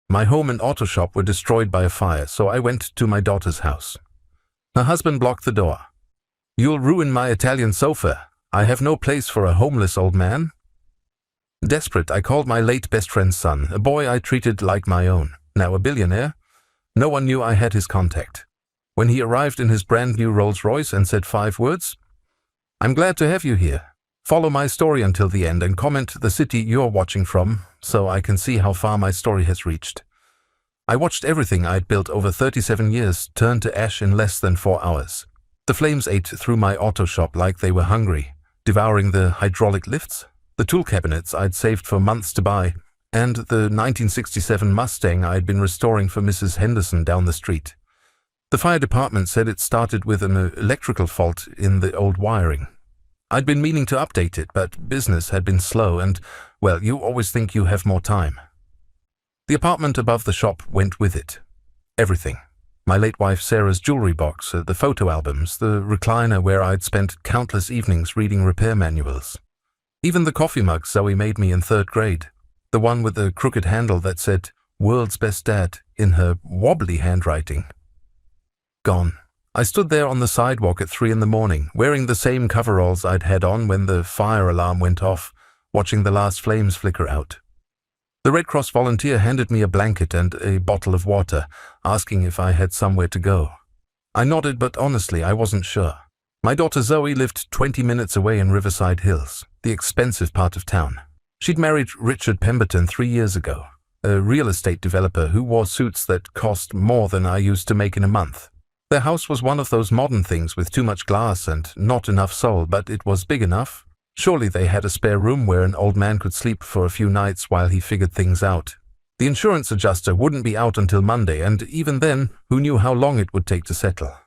My home and auto shop were destroyed by a fire, so I went to my daughter's house. Her husband blocked the door. "You'll ruin my Italian sofa. I have no place for a homeless old man." Desperate, I called my late best friend's son, a boy I treated like my own, now a billionaire. No one knew I had his contact. When he arrived in his brand new Rolls-Royce and said 5 words, "I'm glad to have you here. Follow my story until the end and comment the city you're watching from, so I can see how far my story has reached." I watched everything I'd built over 37 years turn to ash in less than 4 hours. The flames ate through my auto shop like they were hungry, devouring the hydraulic lifts, the tool cabinets I'd saved for months to buy, and the 1967 Mustang I'd been restoring for Mrs. Henderson down the street. The fire department said it started with an electrical fault in the old wiring. I'd been meaning to update it, but business had been slow and, well, you always think you have more time. The apartment above the shop went with it. Everything. My late wife Sarah's jewelry box, the photo albums, the recliner where I'd spent countless evenings reading repair manuals. Even the coffee mug Zoe made me in 3rd grade, the one with the crooked handle that said, "World's Best Dad," in her wobbly handwriting. Gone. I stood there on the sidewalk at 3 in the morning, wearing the same coveralls I'd had on when the fire alarm went off, watching the last flames flicker out. The Red Cross volunteer handed me a blanket and a bottle of water, asking if I had somewhere to go. I nodded, but honestly, I wasn't sure. My daughter Zoe lived 20 minutes away in Riverside Hills, the expensive part of town. She'd married Richard Pemberton 3 years ago, a real estate developer who wore suits that cost more than I used to make in a month. Their house was one of those modern things with too much glass and not enough soul, but it was big enough. Surely they had a spare room where an old man could sleep for a few nights while he figured things out. The insurance adjuster wouldn't be out until Monday, and even then, who knew how long it would take to settle?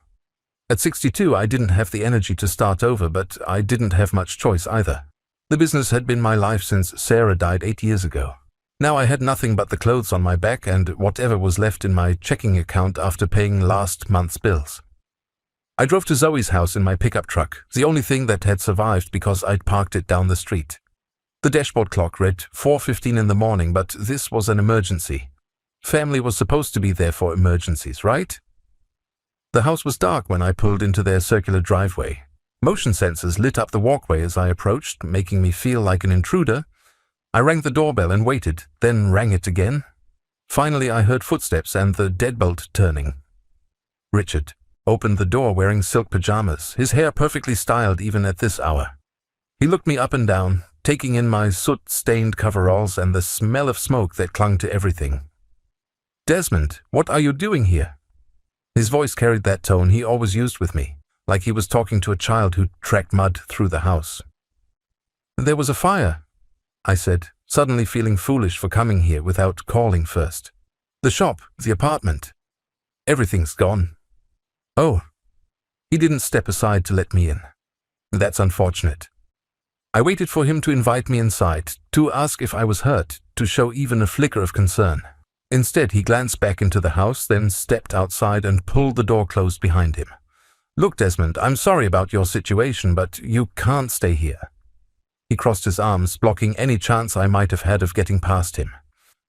At 62, I didn't have the energy to start over, but I didn't have much choice either. The business had been my life since Sarah died 8 years ago. Now I had nothing but the clothes on my back and whatever was left in my checking account after paying last month's bills. I drove to Zoe's house in my pickup truck, the only thing that had survived because I'd parked it down the street. The dashboard clock read 4:15 in the morning, but this was an emergency. Family was supposed to be there for emergencies, right? The house was dark when I pulled into their circular driveway. Motion sensors lit up the walkway as I approached, making me feel like an intruder. I rang the doorbell and waited, then rang it again. Finally, I heard footsteps and the deadbolt turning. Richard opened the door wearing silk pajamas, his hair perfectly styled even at this hour. He looked me up and down, taking in my soot-stained coveralls and the smell of smoke that clung to everything. "Desmond, what are you doing here?" His voice carried that tone he always used with me, like he was talking to a child who tracked mud through the house. "There was a fire," I said, suddenly feeling foolish for coming here without calling first. "The shop, the apartment. Everything's gone." "Oh." He didn't step aside to let me in. "That's unfortunate." I waited for him to invite me inside, to ask if I was hurt, to show even a flicker of concern. Instead, he glanced back into the house, then stepped outside and pulled the door closed behind him. "Look, Desmond, I'm sorry about your situation, but you can't stay here." He crossed his arms, blocking any chance I might have had of getting past him.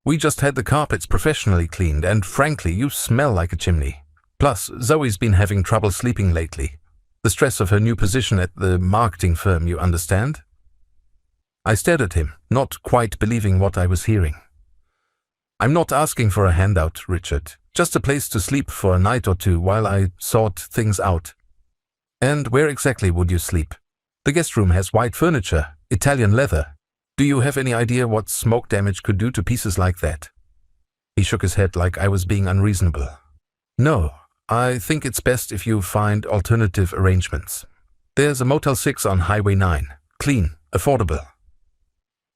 "We just had the carpets professionally cleaned, and frankly, you smell like a chimney. Plus, Zoe's been having trouble sleeping lately. The stress of her new position at the marketing firm, you understand?" I stared at him, not quite believing what I was hearing. "I'm not asking for a handout, Richard. Just a place to sleep for a night or two while I sort things out." "And where exactly would you sleep? The guest room has white furniture, Italian leather. Do you have any idea what smoke damage could do to pieces like that?" He shook his head like I was being unreasonable. "No, I think it's best if you find alternative arrangements. There's a Motel 6 on Highway 9. Clean, affordable."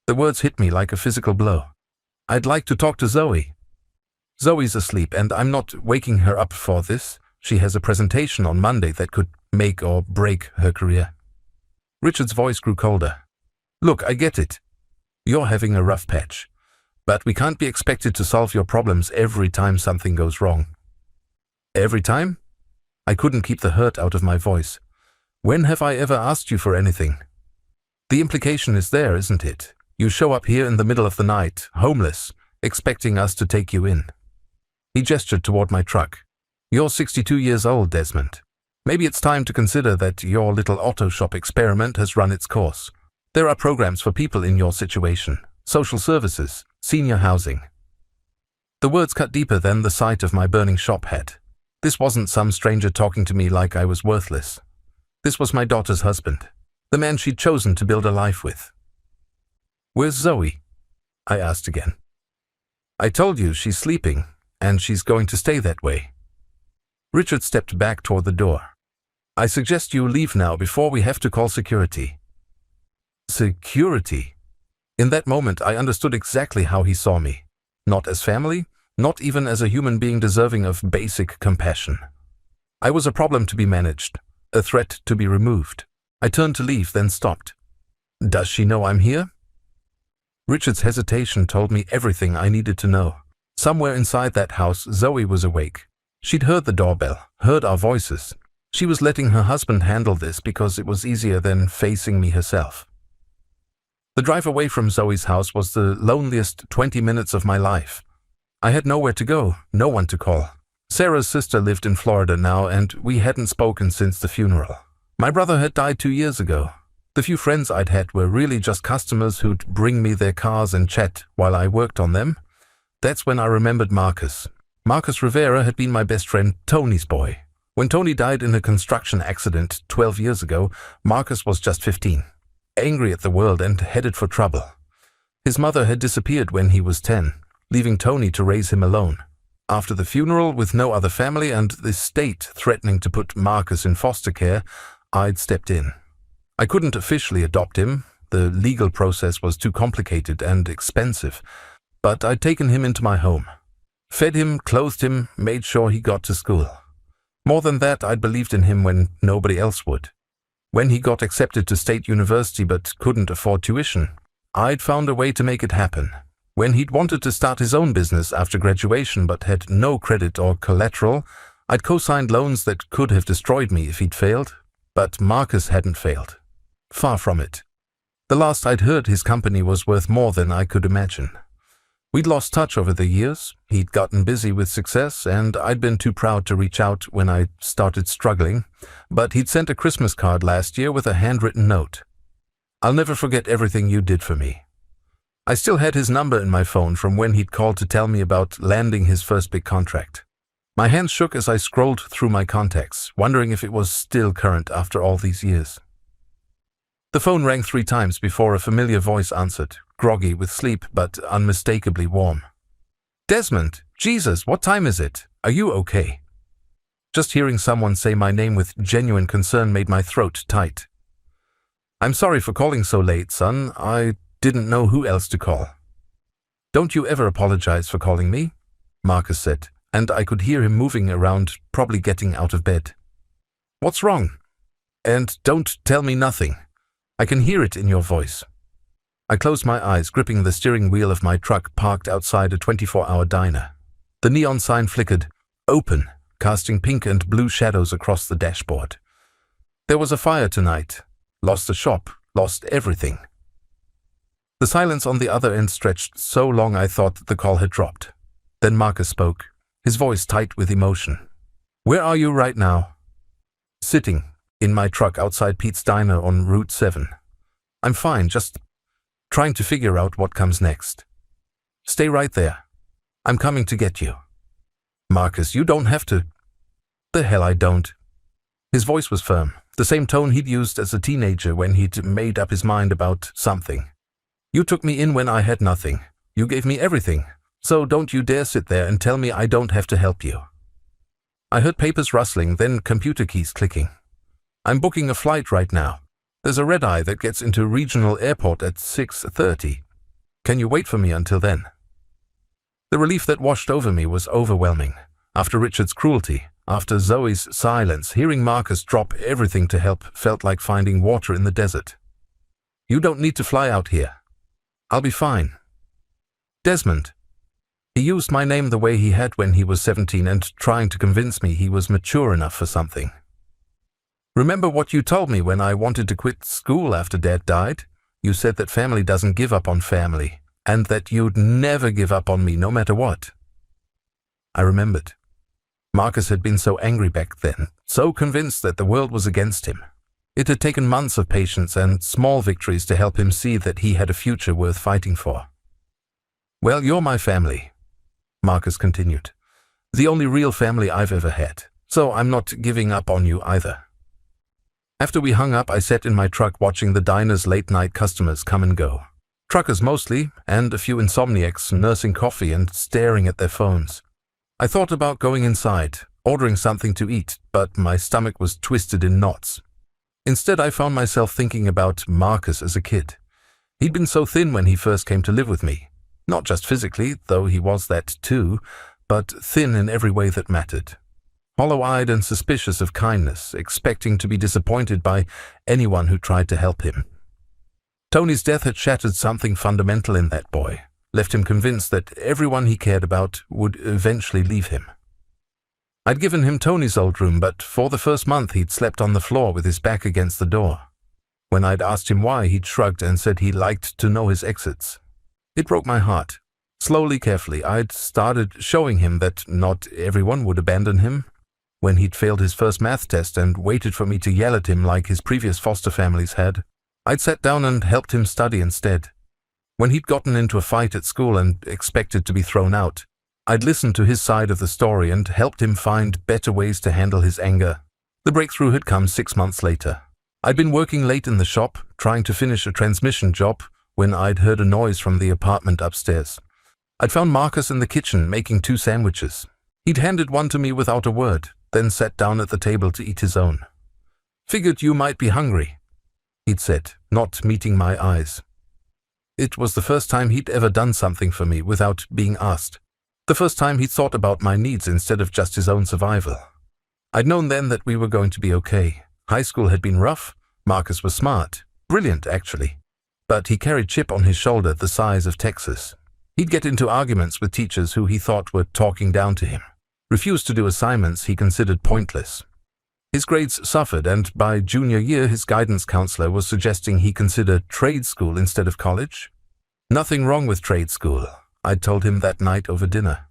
The words hit me like a physical blow. "I'd like to talk to Zoe." "Zoe's asleep, and I'm not waking her up for this. She has a presentation on Monday that could make or break her career." Richard's voice grew colder. "Look, I get it. You're having a rough patch. But we can't be expected to solve your problems every time something goes wrong." "Every time?" I couldn't keep the hurt out of my voice. "When have I ever asked you for anything?" The implication is there, isn't it? You show up here in the middle of the night, homeless, expecting us to take you in. He gestured toward my truck. You're 62 years old, Desmond. Maybe it's time to consider that your little auto shop experiment has run its course. There are programs for people in your situation, social services, senior housing. The words cut deeper than the sight of my burning shop had. This wasn't some stranger talking to me like I was worthless. This was my daughter's husband, the man she'd chosen to build a life with. Where's Zoe? I asked again. I told you she's sleeping, and she's going to stay that way. Richard stepped back toward the door. I suggest you leave now before we have to call security. Security? In that moment, I understood exactly how he saw me. Not as family, not even as a human being deserving of basic compassion. I was a problem to be managed, a threat to be removed. I turned to leave, then stopped. Does she know I'm here? Richard's hesitation told me everything I needed to know. Somewhere inside that house, Zoe was awake. She'd heard the doorbell, heard our voices. She was letting her husband handle this because it was easier than facing me herself. The drive away from Zoe's house was the loneliest 20 minutes of my life. I had nowhere to go, no one to call. Sarah's sister lived in Florida now, and we hadn't spoken since the funeral. My brother had died 2 years ago. The few friends I'd had were really just customers who'd bring me their cars and chat while I worked on them. That's when I remembered Marcus. Marcus Rivera had been my best friend Tony's boy. When Tony died in a construction accident 12 years ago, Marcus was just 15, angry at the world and headed for trouble. His mother had disappeared when he was 10, leaving Tony to raise him alone. After the funeral, with no other family and the state threatening to put Marcus in foster care, I'd stepped in. I couldn't officially adopt him. The legal process was too complicated and expensive, but I'd taken him into my home. Fed him, clothed him, made sure he got to school. More than that, I'd believed in him when nobody else would. When he got accepted to state university but couldn't afford tuition, I'd found a way to make it happen. When he'd wanted to start his own business after graduation but had no credit or collateral, I'd co-signed loans that could have destroyed me if he'd failed. But Marcus hadn't failed. Far from it. The last I'd heard, his company was worth more than I could imagine. We'd lost touch over the years. He'd gotten busy with success, and I'd been too proud to reach out when I started struggling. But he'd sent a Christmas card last year with a handwritten note. I'll never forget everything you did for me. I still had his number in my phone from when he'd called to tell me about landing his first big contract. My hands shook as I scrolled through my contacts, wondering if it was still current after all these years. The phone rang 3 times before a familiar voice answered, groggy with sleep but unmistakably warm. Desmond, Jesus, what time is it? Are you okay? Just hearing someone say my name with genuine concern made my throat tight. I'm sorry for calling so late, son. I didn't know who else to call. Don't you ever apologize for calling me, Marcus said, and I could hear him moving around, probably getting out of bed. What's wrong? And don't tell me nothing. I can hear it in your voice. I closed my eyes, gripping the steering wheel of my truck parked outside a 24-hour diner. The neon sign flickered, open, casting pink and blue shadows across the dashboard. There was a fire tonight. Lost the shop, lost everything. The silence on the other end stretched so long I thought the call had dropped. Then Marcus spoke, his voice tight with emotion. Where are you right now? Sitting in my truck outside Pete's Diner on Route 7. I'm fine, just trying to figure out what comes next. Stay right there. I'm coming to get you. Marcus, you don't have to. The hell I don't. His voice was firm, the same tone he'd used as a teenager when he'd made up his mind about something. You took me in when I had nothing. You gave me everything. So don't you dare sit there and tell me I don't have to help you. I heard papers rustling, then computer keys clicking. I'm booking a flight right now. There's a red-eye that gets into regional airport at 6:30. Can you wait for me until then? The relief that washed over me was overwhelming. After Richard's cruelty, after Zoe's silence, hearing Marcus drop everything to help felt like finding water in the desert. You don't need to fly out here. I'll be fine. Desmond. He used my name the way he had when he was 17 and trying to convince me he was mature enough for something. Remember what you told me when I wanted to quit school after Dad died? You said that family doesn't give up on family. and that you'd never give up on me no matter what." I remembered. Marcus had been so angry back then, so convinced that the world was against him. It had taken months of patience and small victories to help him see that he had a future worth fighting for. "Well, you're my family," Marcus continued. "The only real family I've ever had, so I'm not giving up on you either." After we hung up, I sat in my truck watching the diner's late-night customers come and go. Truckers mostly, and a few insomniacs nursing coffee and staring at their phones. I thought about going inside, ordering something to eat, but my stomach was twisted in knots. Instead, I found myself thinking about Marcus as a kid. He'd been so thin when he first came to live with me. Not just physically, though he was that too, but thin in every way that mattered. Hollow-eyed and suspicious of kindness, expecting to be disappointed by anyone who tried to help him. Tony's death had shattered something fundamental in that boy, left him convinced that everyone he cared about would eventually leave him. I'd given him Tony's old room, but for the first month he'd slept on the floor with his back against the door. When I'd asked him why, he'd shrugged and said he liked to know his exits. It broke my heart. Slowly, carefully, I'd started showing him that not everyone would abandon him. When he'd failed his first math test and waited for me to yell at him like his previous foster families had, I'd sat down and helped him study instead. When he'd gotten into a fight at school and expected to be thrown out, I'd listened to his side of the story and helped him find better ways to handle his anger. The breakthrough had come 6 months later. I'd been working late in the shop, trying to finish a transmission job, when I'd heard a noise from the apartment upstairs. I'd found Marcus in the kitchen making 2 sandwiches. He'd handed one to me without a word, then sat down at the table to eat his own. "Figured you might be hungry," he'd said, not meeting my eyes. It was the first time he'd ever done something for me without being asked. The first time he'd thought about my needs instead of just his own survival. I'd known then that we were going to be okay. High school had been rough. Marcus was smart. Brilliant, actually. But he carried chip on his shoulder the size of Texas. He'd get into arguments with teachers who he thought were talking down to him. Refused to do assignments he considered pointless. His grades suffered, and by junior year his guidance counselor was suggesting he consider trade school instead of college. Nothing wrong with trade school, I'd told him that night over dinner.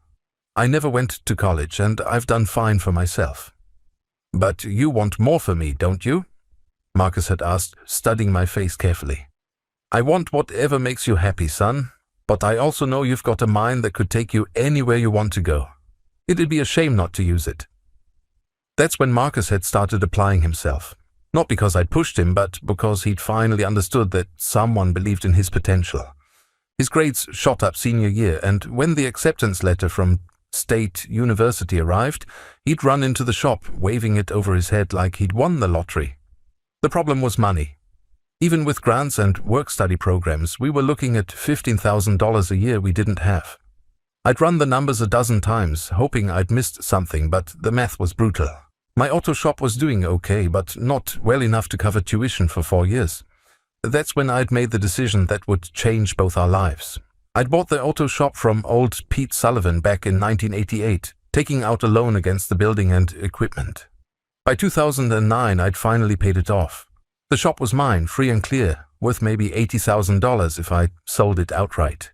I never went to college, and I've done fine for myself. "But you want more for me, don't you?" Marcus had asked, studying my face carefully. "I want whatever makes you happy, son, but I also know you've got a mind that could take you anywhere you want to go. It'd be a shame not to use it." That's when Marcus had started applying himself. Not because I'd pushed him, but because he'd finally understood that someone believed in his potential. His grades shot up senior year, and when the acceptance letter from State University arrived, he'd run into the shop, waving it over his head like he'd won the lottery. The problem was money. Even with grants and work-study programs, we were looking at $15,000 a year we didn't have. I'd run the numbers a dozen times, hoping I'd missed something, but the math was brutal. My auto shop was doing okay, but not well enough to cover tuition for 4 years. That's when I'd made the decision that would change both our lives. I'd bought the auto shop from old Pete Sullivan back in 1988, taking out a loan against the building and equipment. By 2009, I'd finally paid it off. The shop was mine, free and clear, worth maybe $80,000 if I sold it outright.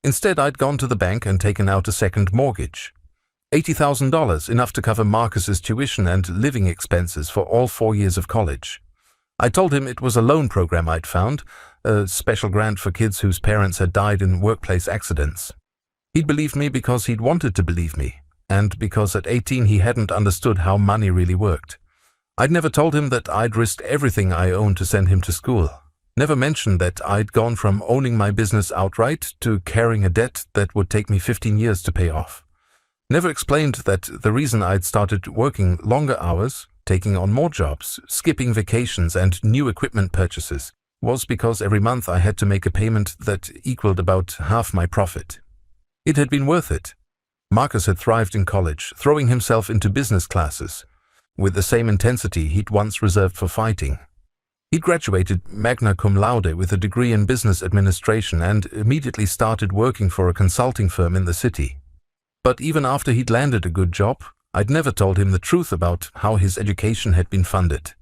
Instead, I'd gone to the bank and taken out a second mortgage. $80,000, enough to cover Marcus's tuition and living expenses for all 4 years of college. I told him it was a loan program I'd found, a special grant for kids whose parents had died in workplace accidents. He'd believed me because he'd wanted to believe me, and because at 18 he hadn't understood how money really worked. I'd never told him that I'd risked everything I owned to send him to school. Never mentioned that I'd gone from owning my business outright to carrying a debt that would take me 15 years to pay off. Never explained that the reason I'd started working longer hours, taking on more jobs, skipping vacations and new equipment purchases, was because every month I had to make a payment that equaled about half my profit. It had been worth it. Marcus had thrived in college, throwing himself into business classes, with the same intensity he'd once reserved for fighting. He graduated magna cum laude with a degree in business administration and immediately started working for a consulting firm in the city. But even after he'd landed a good job, I'd never told him the truth about how his education had been funded.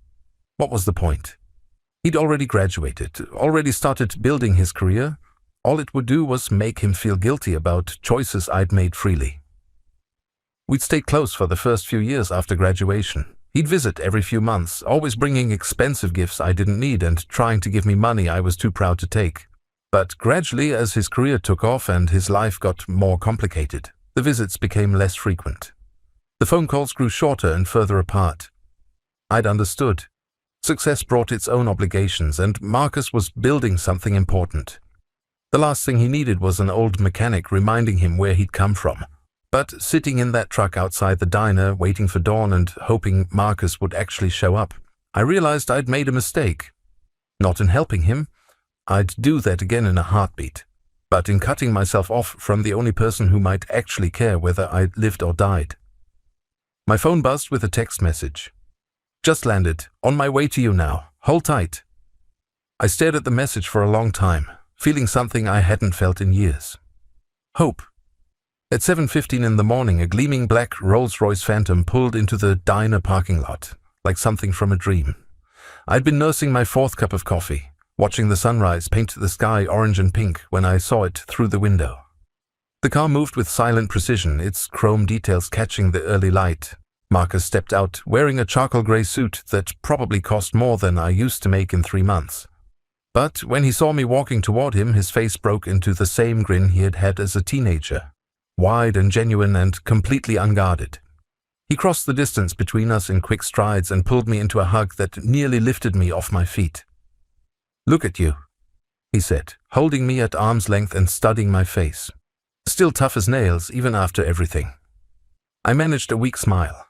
What was the point? He'd already graduated, already started building his career. All it would do was make him feel guilty about choices I'd made freely. We'd stay close for the first few years after graduation. He'd visit every few months, always bringing expensive gifts I didn't need and trying to give me money I was too proud to take. But gradually, as his career took off and his life got more complicated, the visits became less frequent. The phone calls grew shorter and further apart. I'd understood. Success brought its own obligations, and Marcus was building something important. The last thing he needed was an old mechanic reminding him where he'd come from. But sitting in that truck outside the diner, waiting for dawn and hoping Marcus would actually show up, I realized I'd made a mistake. Not in helping him. I'd do that again in a heartbeat. But in cutting myself off from the only person who might actually care whether I lived or died. My phone buzzed with a text message. "Just landed. On my way to you now. Hold tight." I stared at the message for a long time, feeling something I hadn't felt in years. Hope. At 7:15 in the morning, a gleaming black Rolls-Royce Phantom pulled into the diner parking lot, like something from a dream. I'd been nursing my fourth cup of coffee, watching the sunrise paint the sky orange and pink when I saw it through the window. The car moved with silent precision, its chrome details catching the early light. Marcus stepped out, wearing a charcoal gray suit that probably cost more than I used to make in 3 months. But when he saw me walking toward him, his face broke into the same grin he had had as a teenager. Wide and genuine and completely unguarded. He crossed the distance between us in quick strides and pulled me into a hug that nearly lifted me off my feet. "Look at you," he said, holding me at arm's length and studying my face. Still tough as nails, even after everything. I managed a weak smile.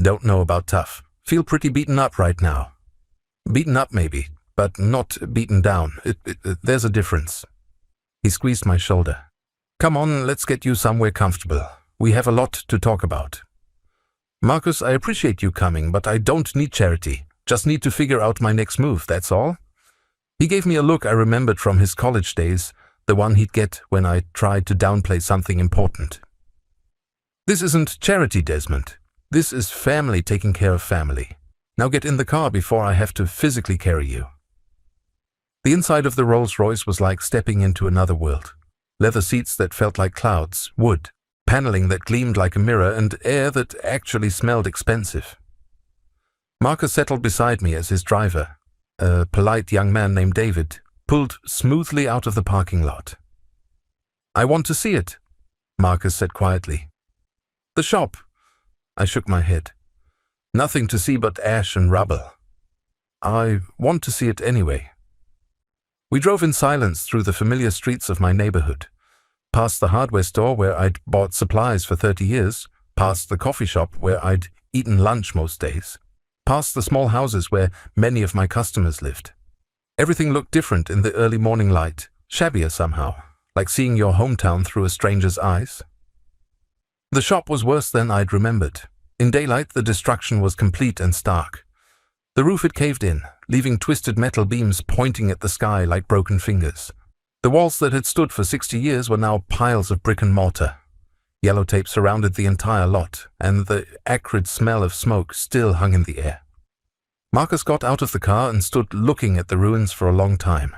"Don't know about tough. Feel pretty beaten up right now." "Beaten up maybe, but not beaten down. There's a difference." He squeezed my shoulder. "Come on, let's get you somewhere comfortable. We have a lot to talk about." "Marcus, I appreciate you coming, but I don't need charity. Just need to figure out my next move, that's all." He gave me a look I remembered from his college days, the one he'd get when I tried to downplay something important. "This isn't charity, Desmond. This is family taking care of family. Now get in the car before I have to physically carry you." The inside of the Rolls-Royce was like stepping into another world. Leather seats that felt like clouds, wood, paneling that gleamed like a mirror, and air that actually smelled expensive. Marcus settled beside me as his driver, a polite young man named David, pulled smoothly out of the parking lot. "I want to see it," Marcus said quietly. "The shop." I shook my head. "Nothing to see but ash and rubble." "I want to see it anyway." We drove in silence through the familiar streets of my neighborhood, past the hardware store where I'd bought supplies for 30 years, past the coffee shop where I'd eaten lunch most days, past the small houses where many of my customers lived. Everything looked different in the early morning light, shabbier somehow, like seeing your hometown through a stranger's eyes. The shop was worse than I'd remembered. In daylight, the destruction was complete and stark. The roof had caved in, leaving twisted metal beams pointing at the sky like broken fingers. The walls that had stood for 60 years were now piles of brick and mortar. Yellow tape surrounded the entire lot, and the acrid smell of smoke still hung in the air. Marcus got out of the car and stood looking at the ruins for a long time.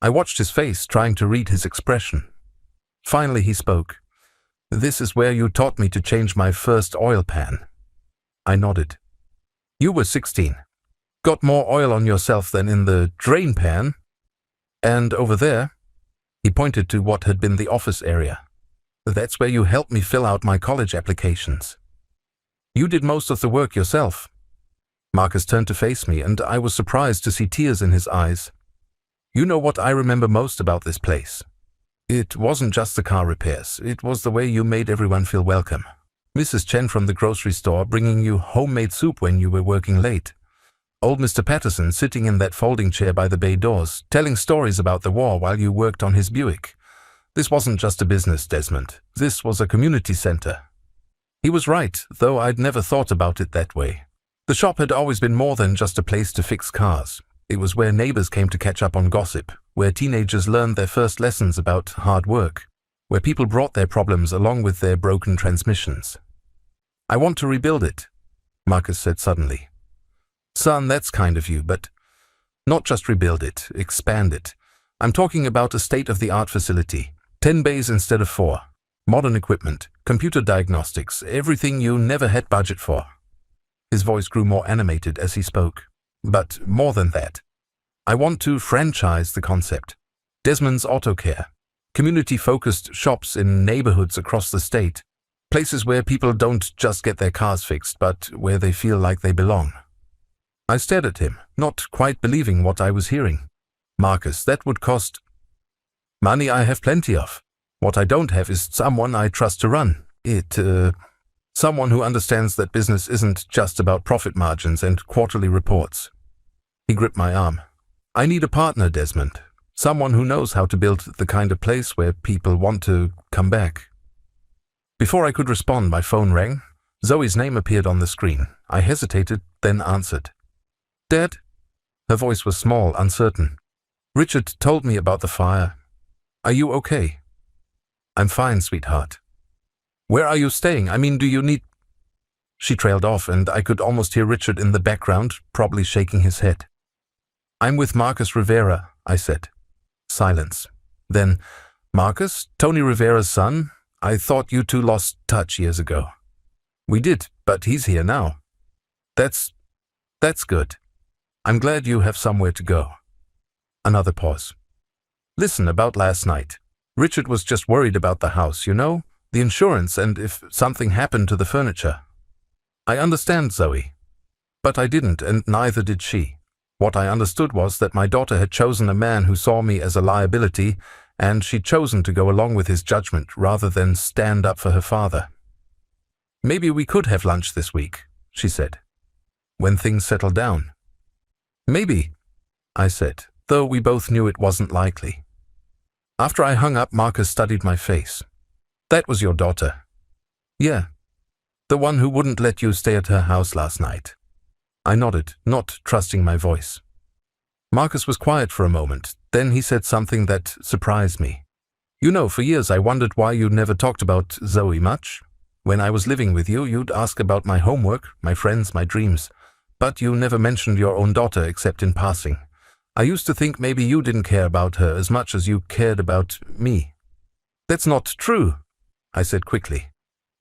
I watched his face, trying to read his expression. Finally he spoke. "This is where you taught me to change my first oil pan." I nodded. "You were 16. Got more oil on yourself than in the drain pan. And over there," he pointed to what had been the office area, "that's where you helped me fill out my college applications. You did most of the work yourself." Marcus turned to face me, and I was surprised to see tears in his eyes. "You know what I remember most about this place? It wasn't just the car repairs. It was the way you made everyone feel welcome. Mrs. Chen from the grocery store bringing you homemade soup when you were working late. Old Mr. Patterson sitting in that folding chair by the bay doors, telling stories about the war while you worked on his Buick. This wasn't just a business, Desmond. This was a community center." He was right, though I'd never thought about it that way. The shop had always been more than just a place to fix cars. It was where neighbors came to catch up on gossip, where teenagers learned their first lessons about hard work, where people brought their problems along with their broken transmissions. "I want to rebuild it," Marcus said suddenly. "Son, that's kind of you, but not just rebuild it, expand it. I'm talking about a state-of-the-art facility. 10 bays instead of 4. Modern equipment, computer diagnostics, everything you never had budget for. His voice grew more animated as he spoke. But more than that. I want to franchise the concept. Desmond's Auto Care. Community-focused shops in neighborhoods across the state. Places where people don't just get their cars fixed, but where they feel like they belong. I stared at him, not quite believing what I was hearing. Marcus, that would cost... Money I have plenty of. What I don't have is someone I trust to run it. Someone who understands that business isn't just about profit margins and quarterly reports. He gripped my arm. I need a partner, Desmond. Someone who knows how to build the kind of place where people want to come back. Before I could respond, my phone rang. Zoe's name appeared on the screen. I hesitated, then answered. Dad? Her voice was small, uncertain. Richard told me about the fire. Are you okay? I'm fine, sweetheart. Where are you staying? I mean, do you need... She trailed off, and I could almost hear Richard in the background, probably shaking his head. I'm with Marcus Rivera, I said. Silence. Then, Marcus, Tony Rivera's son? I thought you two lost touch years ago. We did, but he's here now. That's good. I'm glad you have somewhere to go. Another pause. Listen, about last night. Richard was just worried about the house, you know? The insurance and if something happened to the furniture. I understand, Zoe. But I didn't, and neither did she. What I understood was that my daughter had chosen a man who saw me as a liability, and she'd chosen to go along with his judgment rather than stand up for her father. Maybe we could have lunch this week, she said, when things settle down. Maybe, I said, though we both knew it wasn't likely. After I hung up, Marcus studied my face. That was your daughter. Yeah. The one who wouldn't let you stay at her house last night. I nodded, not trusting my voice. Marcus was quiet for a moment. Then he said something that surprised me. You know, for years I wondered why you never talked about Zoe much. When I was living with you, you'd ask about my homework, my friends, my dreams. But you never mentioned your own daughter except in passing. I used to think maybe you didn't care about her as much as you cared about me. That's not true, I said quickly.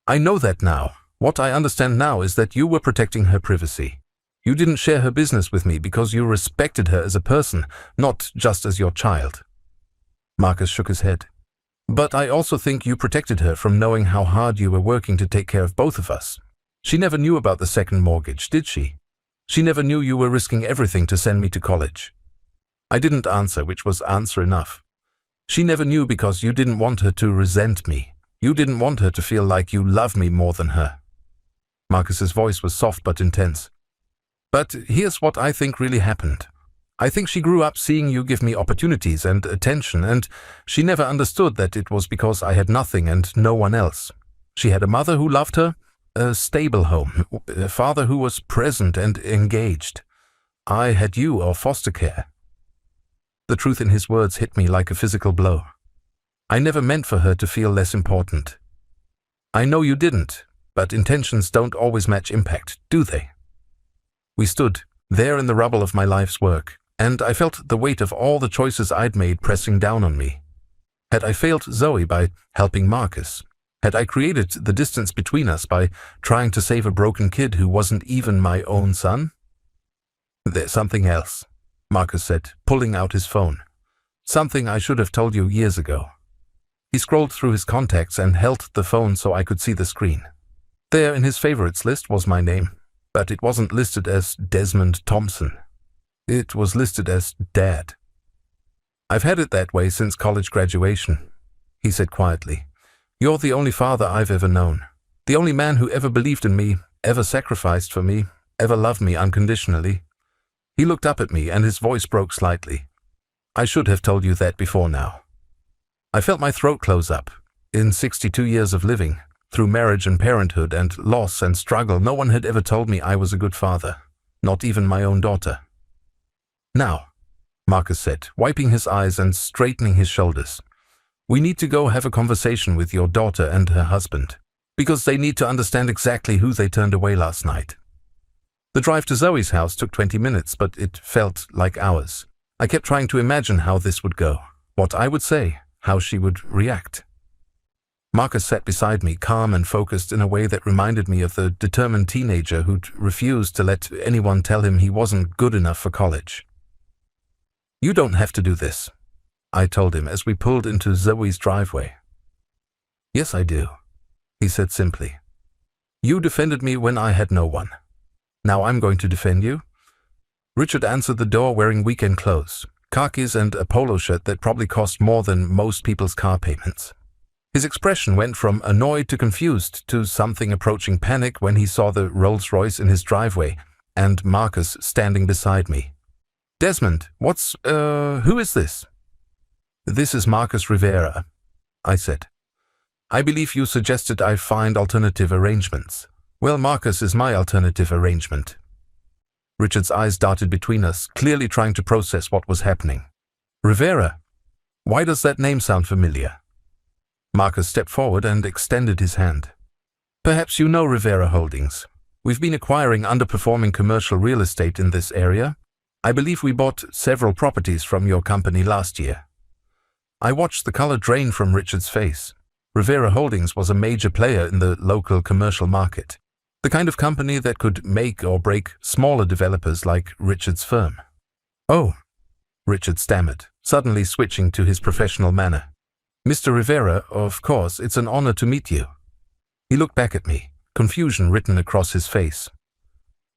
I know that now. What I understand now is that you were protecting her privacy. You didn't share her business with me because you respected her as a person, not just as your child. Marcus shook his head. But I also think you protected her from knowing how hard you were working to take care of both of us. She never knew about the second mortgage, did she? She never knew you were risking everything to send me to college. I didn't answer, which was answer enough. She never knew because you didn't want her to resent me. You didn't want her to feel like you loved me more than her. Marcus's voice was soft but intense. But here's what I think really happened. I think she grew up seeing you give me opportunities and attention, and she never understood that it was because I had nothing and no one else. She had a mother who loved her, a stable home, a father who was present and engaged. I had you or foster care. The truth in his words hit me like a physical blow. I never meant for her to feel less important. I know you didn't, but intentions don't always match impact, do they? We stood, there in the rubble of my life's work, and I felt the weight of all the choices I'd made pressing down on me. Had I failed Zoe by helping Marcus? Had I created the distance between us by trying to save a broken kid who wasn't even my own son? There's something else, Marcus said, pulling out his phone. Something I should have told you years ago. He scrolled through his contacts and held the phone so I could see the screen. There in his favorites list was my name, but it wasn't listed as Desmond Thompson. It was listed as Dad. I've had it that way since college graduation, he said quietly. You're the only father I've ever known. The only man who ever believed in me, ever sacrificed for me, ever loved me unconditionally. He looked up at me and his voice broke slightly. I should have told you that before now. I felt my throat close up. In 62 years of living, through marriage and parenthood and loss and struggle, no one had ever told me I was a good father, not even my own daughter. Now, Marcus said, wiping his eyes and straightening his shoulders, we need to go have a conversation with your daughter and her husband, because they need to understand exactly who they turned away last night. The drive to Zoe's house took 20 minutes, but it felt like hours. I kept trying to imagine how this would go, what I would say, how she would react. Marcus sat beside me, calm and focused in a way that reminded me of the determined teenager who'd refused to let anyone tell him he wasn't good enough for college. "You don't have to do this," I told him as we pulled into Zoe's driveway. "Yes, I do," he said simply. "You defended me when I had no one. Now I'm going to defend you." Richard answered the door wearing weekend clothes, khakis and a polo shirt that probably cost more than most people's car payments. His expression went from annoyed to confused to something approaching panic when he saw the Rolls-Royce in his driveway and Marcus standing beside me. "Desmond, who is this?" "This is Marcus Rivera," I said. "I believe you suggested I find alternative arrangements. Well, Marcus is my alternative arrangement." Richard's eyes darted between us, clearly trying to process what was happening. "Rivera? Why does that name sound familiar?" Marcus stepped forward and extended his hand. "Perhaps you know Rivera Holdings. We've been acquiring underperforming commercial real estate in this area. I believe we bought several properties from your company last year." I watched the color drain from Richard's face. Rivera Holdings was a major player in the local commercial market, the kind of company that could make or break smaller developers like Richard's firm. "Oh," Richard stammered, suddenly switching to his professional manner. "Mr. Rivera, of course, it's an honor to meet you." He looked back at me, confusion written across his face.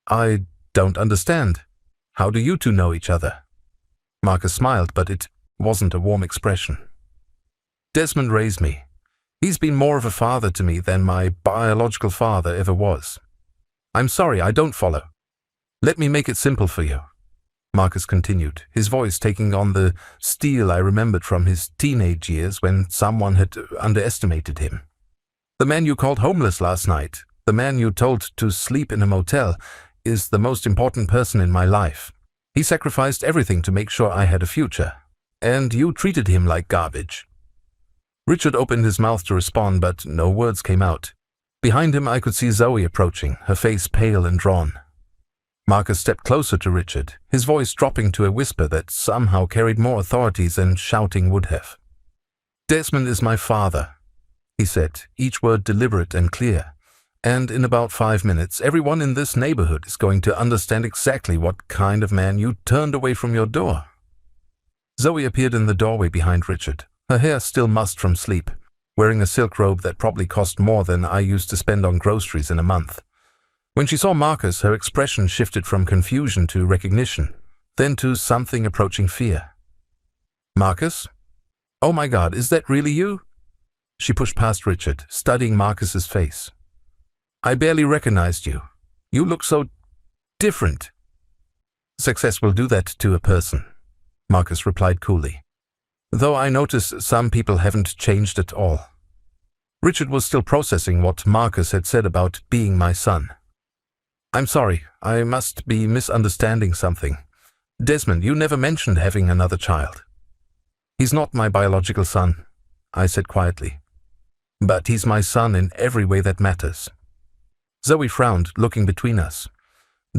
"I don't understand. How do you two know each other?" Marcus smiled, but it wasn't a warm expression. "Desmond raised me. He's been more of a father to me than my biological father ever was." "I'm sorry, I don't follow. Let me make it simple for you," Marcus continued, his voice taking on the steel I remembered from his teenage years when someone had underestimated him. "The man you called homeless last night, the man you told to sleep in a motel, is the most important person in my life. He sacrificed everything to make sure I had a future, and you treated him like garbage." Richard opened his mouth to respond, but no words came out. Behind him I could see Zoe approaching, her face pale and drawn. Marcus stepped closer to Richard, his voice dropping to a whisper that somehow carried more authority than shouting would have. "Desmond is my father," he said, each word deliberate and clear. "And in about 5 minutes, everyone in this neighborhood is going to understand exactly what kind of man you turned away from your door." Zoe appeared in the doorway behind Richard, her hair still mussed from sleep, wearing a silk robe that probably cost more than I used to spend on groceries in a month. When she saw Marcus, her expression shifted from confusion to recognition, then to something approaching fear. "Marcus? Oh my God, is that really you?" She pushed past Richard, studying Marcus's face. "I barely recognized you. You look so different." "Success will do that to a person," Marcus replied coolly. "Though I notice some people haven't changed at all." Richard was still processing what Marcus had said about being my son. "I'm sorry, I must be misunderstanding something. Desmond, you never mentioned having another child." "He's not my biological son," I said quietly. "But he's my son in every way that matters." Zoe frowned, looking between us.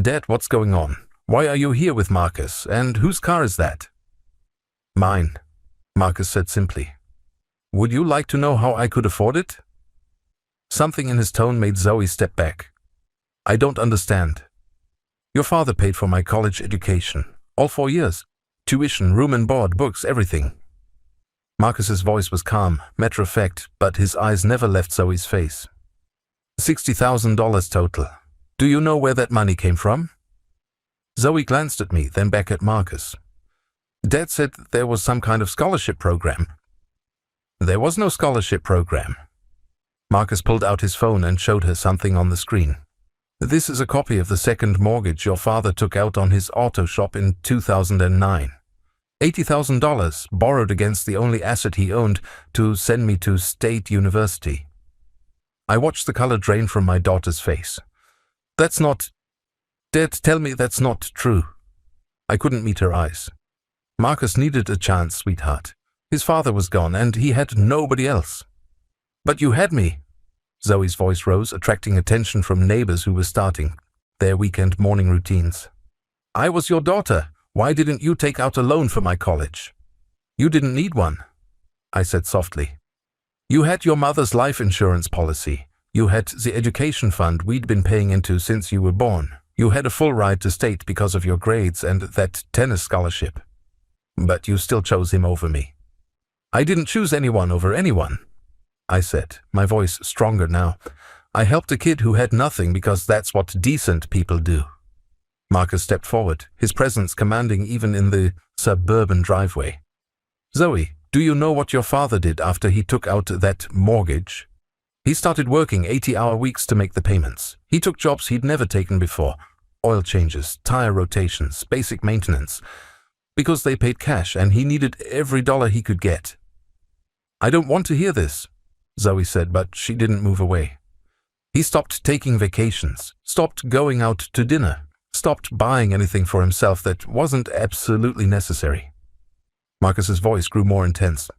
"Dad, what's going on? Why are you here with Marcus? And whose car is that?" "Mine," Marcus said simply. "Would you like to know how I could afford it?" Something in his tone made Zoe step back. "I don't understand." "Your father paid for my college education, all 4 years. Tuition, room and board, books, everything." Marcus's voice was calm, matter-of-fact, but his eyes never left Zoe's face. $60,000 total. Do you know where that money came from?" Zoe glanced at me, then back at Marcus. "Dad said there was some kind of scholarship program." "There was no scholarship program." Marcus pulled out his phone and showed her something on the screen. "This is a copy of the second mortgage your father took out on his auto shop in 2009. $80,000 borrowed against the only asset he owned to send me to State University." I watched the color drain from my daughter's face. "That's not... Dad, tell me that's not true." I couldn't meet her eyes. Marcus needed a chance, sweetheart. His father was gone, and he had nobody else. "But you had me." Zoe's voice rose, attracting attention from neighbors who were starting their weekend morning routines. "I was your daughter. Why didn't you take out a loan for my college? You didn't need one, I said softly. You had your mother's life insurance policy. You had the education fund we'd been paying into since you were born. You had a full ride to state because of your grades and that tennis scholarship. But you still chose him over me. I didn't choose anyone over anyone, I said, my voice stronger now. I helped a kid who had nothing because that's what decent people do. Marcus stepped forward, his presence commanding even in the suburban driveway. Zoe, do you know what your father did after he took out that mortgage? He started working 80-hour weeks to make the payments. He took jobs he'd never taken before. Oil changes, tire rotations, basic maintenance. Because they paid cash and he needed every dollar he could get. I don't want to hear this, Zoe said, but she didn't move away. He stopped taking vacations, stopped going out to dinner, stopped buying anything for himself that wasn't absolutely necessary. Marcus's voice grew more intense.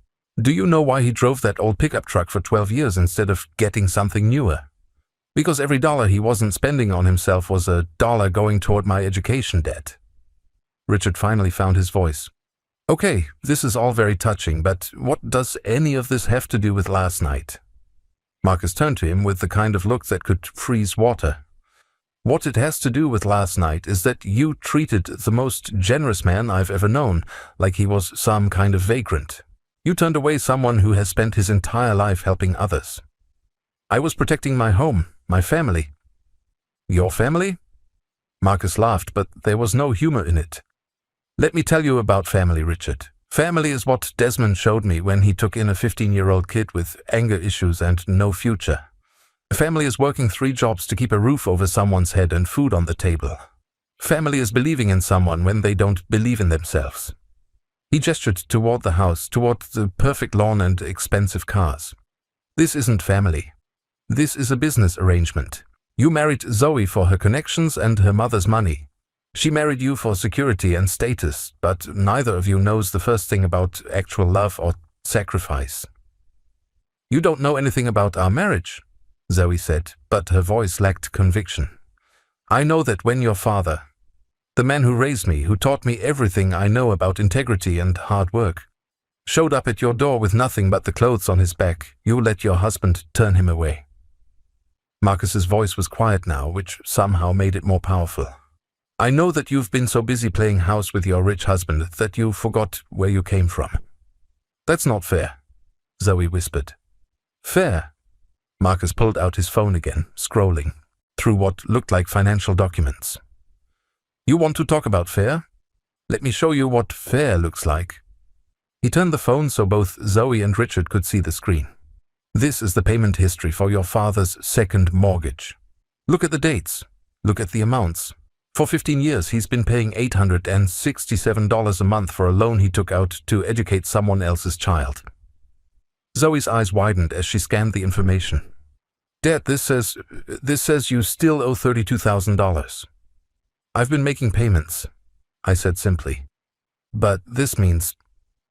Do you know why he drove that old pickup truck for 12 years instead of getting something newer? Because every dollar he wasn't spending on himself was a dollar going toward my education debt. Richard finally found his voice. Okay, this is all very touching, but what does any of this have to do with last night? Marcus turned to him with the kind of look that could freeze water. What it has to do with last night is that you treated the most generous man I've ever known like he was some kind of vagrant. You turned away someone who has spent his entire life helping others. I was protecting my home, my family. Your family? Marcus laughed, but there was no humor in it. Let me tell you about family, Richard. Family is what Desmond showed me when he took in a 15-year-old kid with anger issues and no future. Family is working 3 jobs to keep a roof over someone's head and food on the table. Family is believing in someone when they don't believe in themselves. He gestured toward the house, toward the perfect lawn and expensive cars. This isn't family. This is a business arrangement. You married Zoe for her connections and her mother's money. She married you for security and status, but neither of you knows the first thing about actual love or sacrifice. You don't know anything about our marriage, Zoe said, but her voice lacked conviction. I know that when your father, the man who raised me, who taught me everything I know about integrity and hard work, showed up at your door with nothing but the clothes on his back, you let your husband turn him away. Marcus's voice was quiet now, which somehow made it more powerful. I know that you've been so busy playing house with your rich husband that you forgot where you came from. That's not fair, Zoe whispered. Fair? Marcus pulled out his phone again, scrolling through what looked like financial documents. You want to talk about fair? Let me show you what fair looks like. He turned the phone so both Zoe and Richard could see the screen. This is the payment history for your father's second mortgage. Look at the dates. Look at the amounts. For 15 years, he's been paying $867 a month for a loan he took out to educate someone else's child. Zoe's eyes widened as she scanned the information. Dad, this says you still owe $32,000. I've been making payments, I said simply. But this means...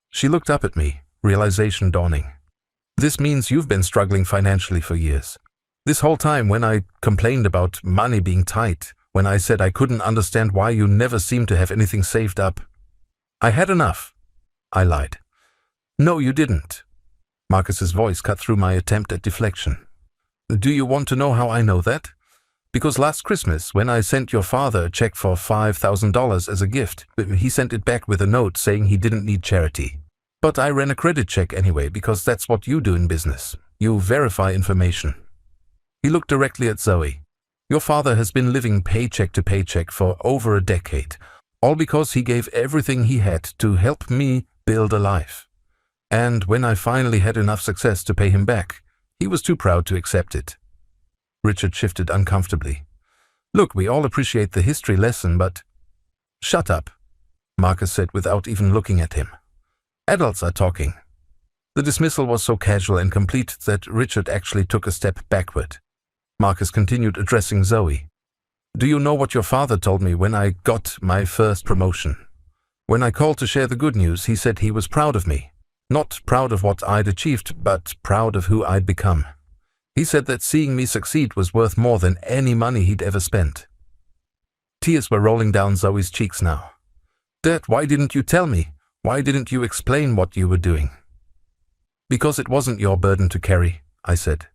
She looked up at me, realization dawning. This means you've been struggling financially for years. This whole time when I complained about money being tight, when I said I couldn't understand why you never seemed to have anything saved up. I had enough, I lied. No, you didn't. Marcus's voice cut through my attempt at deflection. Do you want to know how I know that? Because last Christmas, when I sent your father a check for $5,000 as a gift, he sent it back with a note saying he didn't need charity. But I ran a credit check anyway because that's what you do in business. You verify information. He looked directly at Zoe. Your father has been living paycheck to paycheck for over a decade, all because he gave everything he had to help me build a life. And when I finally had enough success to pay him back, he was too proud to accept it. Richard shifted uncomfortably. Look, we all appreciate the history lesson, but... Shut up, Marcus said without even looking at him. Adults are talking. The dismissal was so casual and complete that Richard actually took a step backward. Marcus continued addressing Zoe. Do you know what your father told me when I got my first promotion? When I called to share the good news, he said he was proud of me. Not proud of what I'd achieved, but proud of who I'd become. He said that seeing me succeed was worth more than any money he'd ever spent. Tears were rolling down Zoe's cheeks now. Dad, why didn't you tell me? Why didn't you explain what you were doing? Because it wasn't your burden to carry, I said.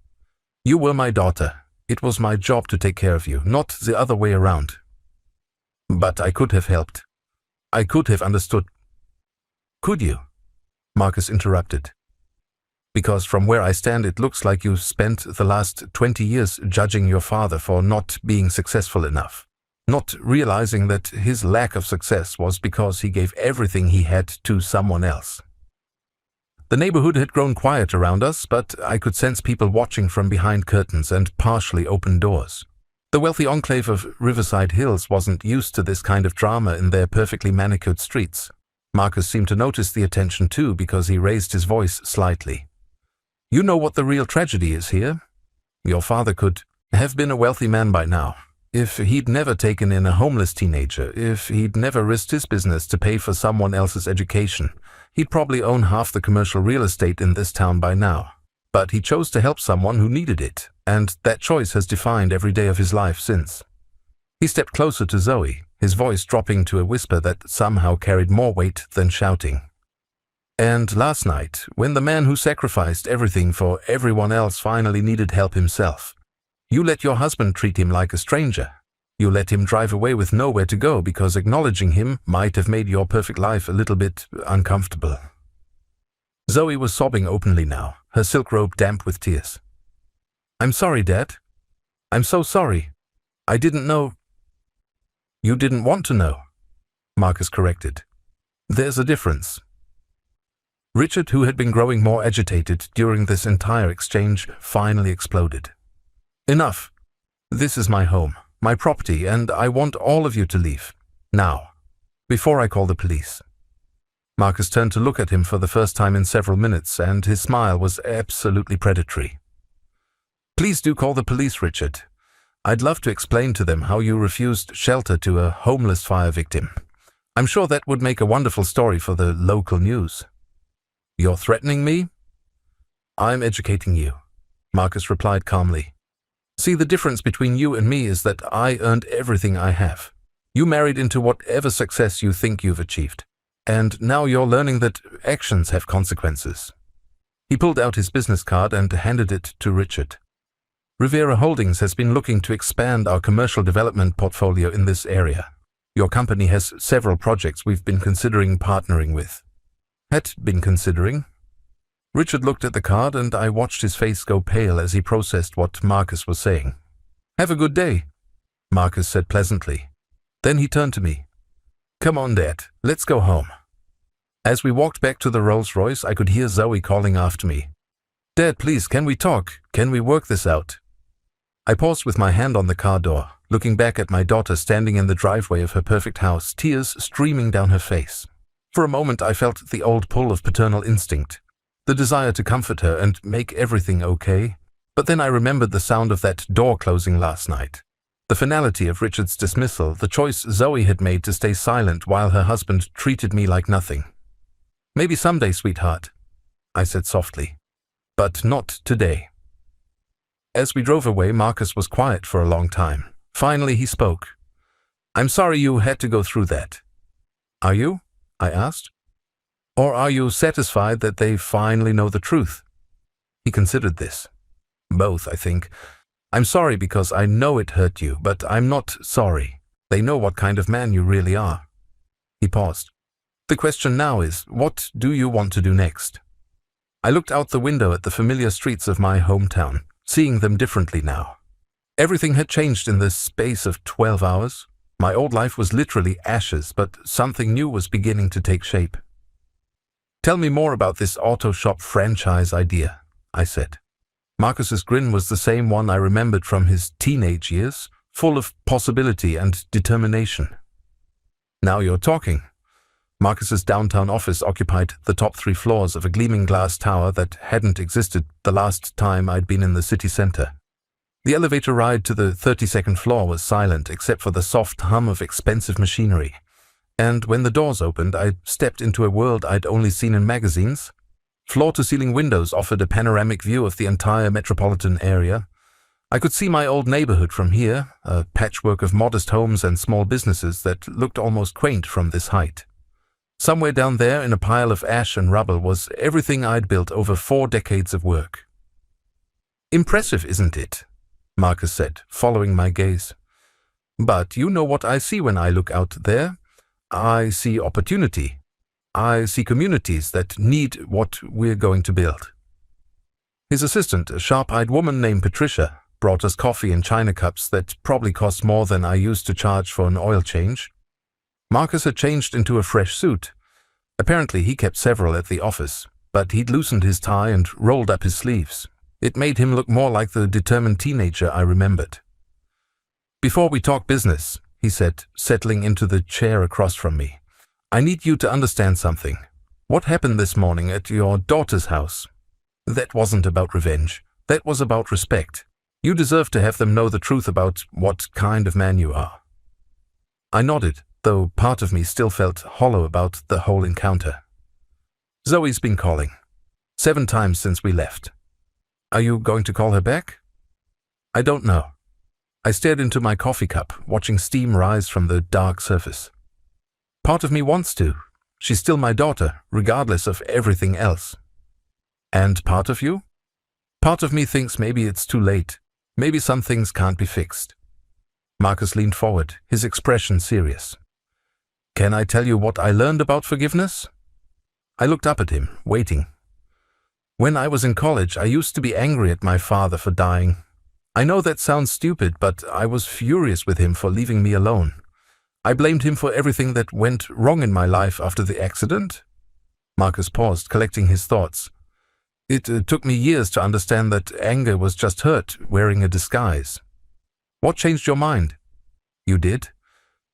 You were my daughter. It was my job to take care of you, not the other way around. But I could have helped. I could have understood. Could you? Marcus interrupted. Because from where I stand, it looks like you spent the last 20 years judging your father for not being successful enough, not realizing that his lack of success was because he gave everything he had to someone else. The neighborhood had grown quiet around us, but I could sense people watching from behind curtains and partially open doors. The wealthy enclave of Riverside Hills wasn't used to this kind of drama in their perfectly manicured streets. Marcus seemed to notice the attention too, because he raised his voice slightly. You know what the real tragedy is here? Your father could have been a wealthy man by now. If he'd never taken in a homeless teenager, if he'd never risked his business to pay for someone else's education, he'd probably own half the commercial real estate in this town by now. But he chose to help someone who needed it, and that choice has defined every day of his life since. He stepped closer to Zoe, his voice dropping to a whisper that somehow carried more weight than shouting. And last night, when the man who sacrificed everything for everyone else finally needed help himself, you let your husband treat him like a stranger. You let him drive away with nowhere to go because acknowledging him might have made your perfect life a little bit uncomfortable. Zoe was sobbing openly now, her silk robe damp with tears. I'm sorry, Dad. I'm so sorry. I didn't know. You didn't want to know, Marcus corrected. There's a difference. Richard, who had been growing more agitated during this entire exchange, finally exploded. Enough. This is my home, my property, and I want all of you to leave. Now. Before I call the police. Marcus turned to look at him for the first time in several minutes, and his smile was absolutely predatory. Please do call the police, Richard. I'd love to explain to them how you refused shelter to a homeless fire victim. I'm sure that would make a wonderful story for the local news. You're threatening me? I'm educating you, Marcus replied calmly. See, the difference between you and me is that I earned everything I have. You married into whatever success you think you've achieved. And now you're learning that actions have consequences. He pulled out his business card and handed it to Richard. Rivera Holdings has been looking to expand our commercial development portfolio in this area. Your company has several projects we've been considering partnering with. Had been considering. Richard looked at the card and I watched his face go pale as he processed what Marcus was saying. Have a good day, Marcus said pleasantly. Then he turned to me. Come on, Dad, let's go home. As we walked back to the Rolls-Royce, I could hear Zoe calling after me. Dad, please, can we talk? Can we work this out? I paused with my hand on the car door, looking back at my daughter standing in the driveway of her perfect house, tears streaming down her face. For a moment I felt the old pull of paternal instinct, the desire to comfort her and make everything okay. But then I remembered the sound of that door closing last night, the finality of Richard's dismissal, the choice Zoe had made to stay silent while her husband treated me like nothing. Maybe someday, sweetheart, I said softly, but not today. As we drove away, Marcus was quiet for a long time. Finally he spoke. I'm sorry you had to go through that. Are you? I asked. Or are you satisfied that they finally know the truth? He considered this. Both, I think. I'm sorry because I know it hurt you, but I'm not sorry. They know what kind of man you really are. He paused. The question now is, what do you want to do next? I looked out the window at the familiar streets of my hometown, seeing them differently now. Everything had changed in the space of 12 hours. My old life was literally ashes, but something new was beginning to take shape. Tell me more about this auto shop franchise idea, I said. Marcus's grin was the same one I remembered from his teenage years, full of possibility and determination. Now you're talking. Marcus's downtown office occupied the top 3 floors of a gleaming glass tower that hadn't existed the last time I'd been in the city center. The elevator ride to the 32nd floor was silent except for the soft hum of expensive machinery. And when the doors opened, I stepped into a world I'd only seen in magazines. Floor-to-ceiling windows offered a panoramic view of the entire metropolitan area. I could see my old neighborhood from here, a patchwork of modest homes and small businesses that looked almost quaint from this height. Somewhere down there in a pile of ash and rubble was everything I'd built over 4 decades of work. Impressive, isn't it? Marcus said, following my gaze. But you know what I see when I look out there? I see opportunity. I see communities that need what we're going to build. His assistant, a sharp-eyed woman named Patricia, brought us coffee in china cups that probably cost more than I used to charge for an oil change. Marcus had changed into a fresh suit. Apparently he kept several at the office, but he'd loosened his tie and rolled up his sleeves. It made him look more like the determined teenager I remembered. "Before we talk business," he said, settling into the chair across from me, "I need you to understand something. What happened this morning at your daughter's house? That wasn't about revenge. That was about respect. You deserve to have them know the truth about what kind of man you are." I nodded, though part of me still felt hollow about the whole encounter. "Zoe's been calling. 7 times since we left. Are you going to call her back?" "I don't know." I stared into my coffee cup, watching steam rise from the dark surface. "Part of me wants to. She's still my daughter, regardless of everything else." "And part of you?" "Part of me thinks maybe it's too late. Maybe some things can't be fixed." Marcus leaned forward, his expression serious. "Can I tell you what I learned about forgiveness?" I looked up at him, waiting. "When I was in college, I used to be angry at my father for dying. I know that sounds stupid, but I was furious with him for leaving me alone. I blamed him for everything that went wrong in my life after the accident." Marcus paused, collecting his thoughts. "It took me years to understand that anger was just hurt, wearing a disguise." "What changed your mind?" "You did.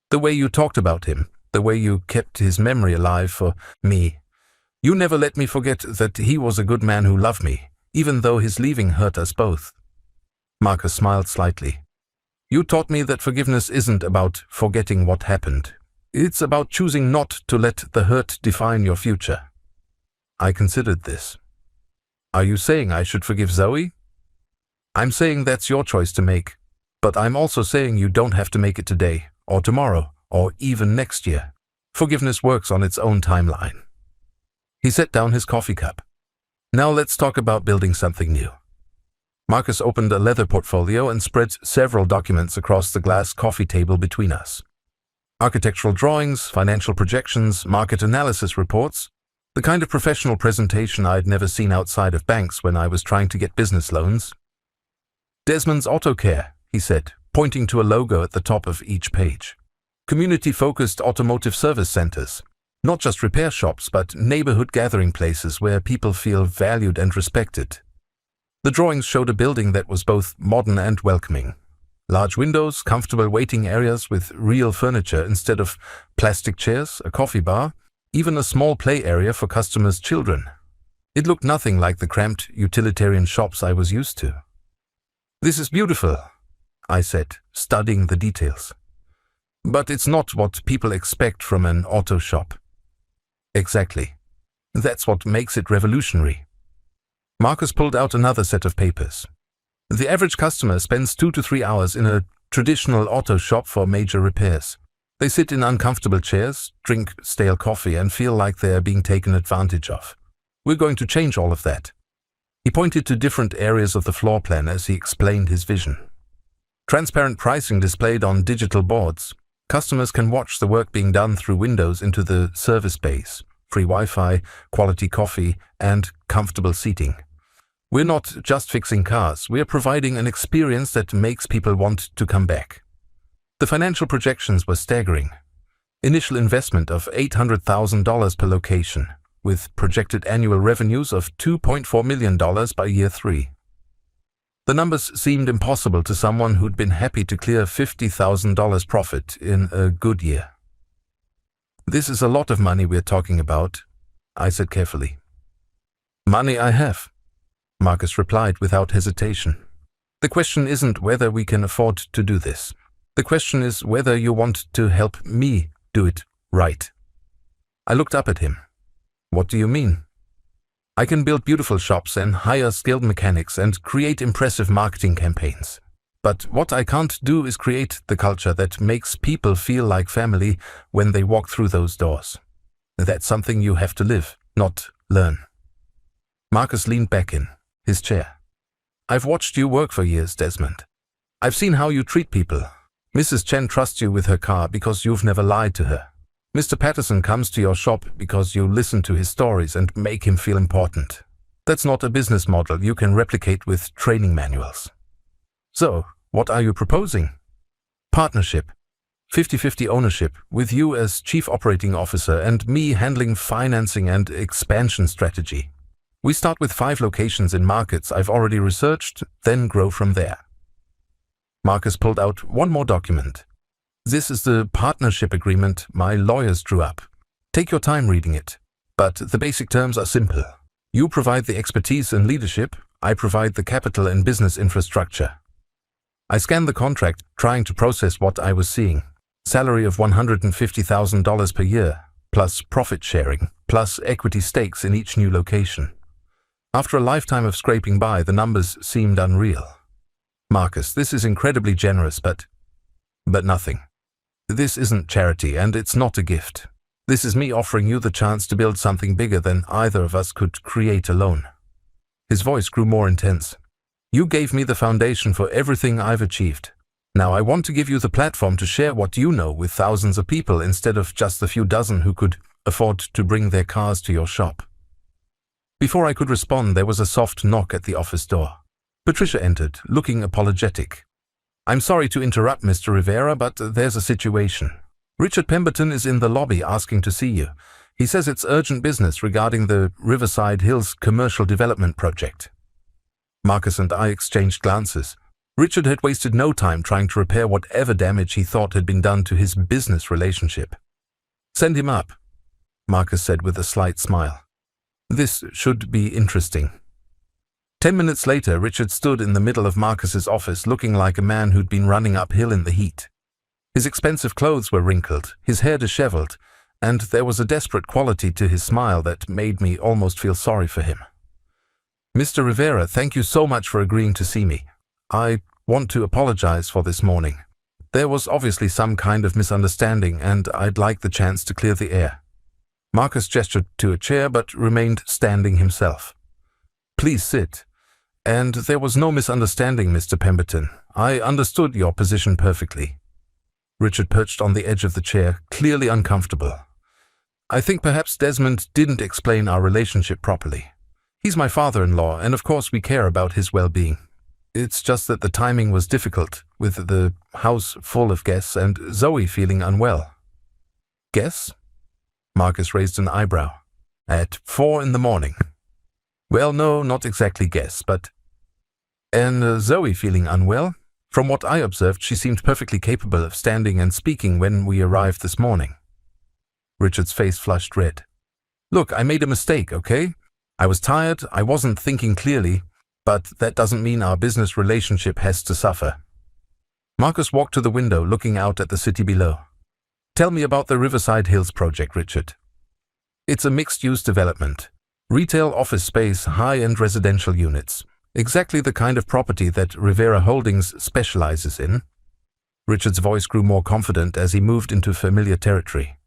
The way you talked about him, the way you kept his memory alive for me. You never let me forget that he was a good man who loved me, even though his leaving hurt us both." Marcus smiled slightly. "You taught me that forgiveness isn't about forgetting what happened. It's about choosing not to let the hurt define your future." I considered this. "Are you saying I should forgive Zoe?" "I'm saying that's your choice to make, but I'm also saying you don't have to make it today, or tomorrow, or even next year. Forgiveness works on its own timeline." He set down his coffee cup. "Now let's talk about building something new." Marcus opened a leather portfolio and spread several documents across the glass coffee table between us. Architectural drawings, financial projections, market analysis reports, the kind of professional presentation I'd never seen outside of banks when I was trying to get business loans. "Desmond's Auto Care," he said, pointing to a logo at the top of each page. "Community-focused automotive service centers. Not just repair shops, but neighborhood gathering places where people feel valued and respected." The drawings showed a building that was both modern and welcoming. Large windows, comfortable waiting areas with real furniture instead of plastic chairs, a coffee bar, even a small play area for customers' children. It looked nothing like the cramped utilitarian shops I was used to. "This is beautiful," I said, studying the details. "But it's not what people expect from an auto shop." "Exactly. That's what makes it revolutionary." Marcus pulled out another set of papers. "The average customer spends 2 to 3 hours in a traditional auto shop for major repairs. They sit in uncomfortable chairs, drink stale coffee, and feel like they're being taken advantage of. We're going to change all of that." He pointed to different areas of the floor plan as he explained his vision. Transparent pricing displayed on digital boards. Customers can watch the work being done through windows into the service bays, free Wi-Fi, quality coffee, and comfortable seating. We're not just fixing cars, we're providing an experience that makes people want to come back. The financial projections were staggering. Initial investment of $800,000 per location, with projected annual revenues of $2.4 million by year 3. The numbers seemed impossible to someone who'd been happy to clear $50,000 profit in a good year. "This is a lot of money we're talking about," I said carefully. "Money I have," Marcus replied without hesitation. "The question isn't whether we can afford to do this. The question is whether you want to help me do it right." I looked up at him. "What do you mean?" "I can build beautiful shops and hire skilled mechanics and create impressive marketing campaigns. But what I can't do is create the culture that makes people feel like family when they walk through those doors. That's something you have to live, not learn. Marcus leaned back in his chair. I've watched you work for years, Desmond. I've seen how you treat people. Mrs. Chen trusts you with her car because you've never lied to her. Mr. Patterson comes to your shop because you listen to his stories and make him feel important. That's not a business model you can replicate with training manuals. So, what are you proposing? Partnership. 50-50 ownership, with you as Chief Operating Officer and me handling financing and expansion strategy. We start with 5 locations in markets I've already researched, then grow from there. Marcus pulled out one more document. This is the partnership agreement my lawyers drew up. Take your time reading it. But the basic terms are simple. You provide the expertise and leadership, I provide the capital and business infrastructure. I scanned the contract, trying to process what I was seeing. Salary of $150,000 per year, plus profit sharing, plus equity stakes in each new location. After a lifetime of scraping by, the numbers seemed unreal. Marcus, this is incredibly generous, but nothing. This isn't charity, and it's not a gift. This is me offering you the chance to build something bigger than either of us could create alone. His voice grew more intense. You gave me the foundation for everything I've achieved. Now I want to give you the platform to share what you know with thousands of people instead of just the few dozen who could afford to bring their cars to your shop. Before I could respond, there was a soft knock at the office door. Patricia entered, looking apologetic. I'm sorry to interrupt, Mr. Rivera, but there's a situation. Richard Pemberton is in the lobby asking to see you. He says it's urgent business regarding the Riverside Hills commercial development project. Marcus and I exchanged glances. Richard had wasted no time trying to repair whatever damage he thought had been done to his business relationship. Send him up, Marcus said with a slight smile. This should be interesting. 10 minutes later, Richard stood in the middle of Marcus's office looking like a man who'd been running uphill in the heat. His expensive clothes were wrinkled, his hair disheveled, and there was a desperate quality to his smile that made me almost feel sorry for him. Mr. Rivera, thank you so much for agreeing to see me. I want to apologize for this morning. There was obviously some kind of misunderstanding, and I'd like the chance to clear the air. Marcus gestured to a chair but remained standing himself. Please sit. And there was no misunderstanding, Mr. Pemberton. I understood your position perfectly. Richard perched on the edge of the chair, clearly uncomfortable. I think perhaps Desmond didn't explain our relationship properly. He's my father-in-law, and of course we care about his well-being. It's just that the timing was difficult, with the house full of guests and Zoe feeling unwell. Guests? Marcus raised an eyebrow. At 4 a.m. Well, no, not exactly guests, but... And Zoe feeling unwell? From what I observed, she seemed perfectly capable of standing and speaking when we arrived this morning. Richard's face flushed red. Look, I made a mistake, okay? I was tired, I wasn't thinking clearly, but that doesn't mean our business relationship has to suffer. Marcus walked to the window, looking out at the city below. Tell me about the Riverside Hills project, Richard. It's a mixed-use development. Retail, office space, high-end residential units. Exactly the kind of property that Rivera Holdings specializes in. Richard's voice grew more confident as he moved into familiar territory.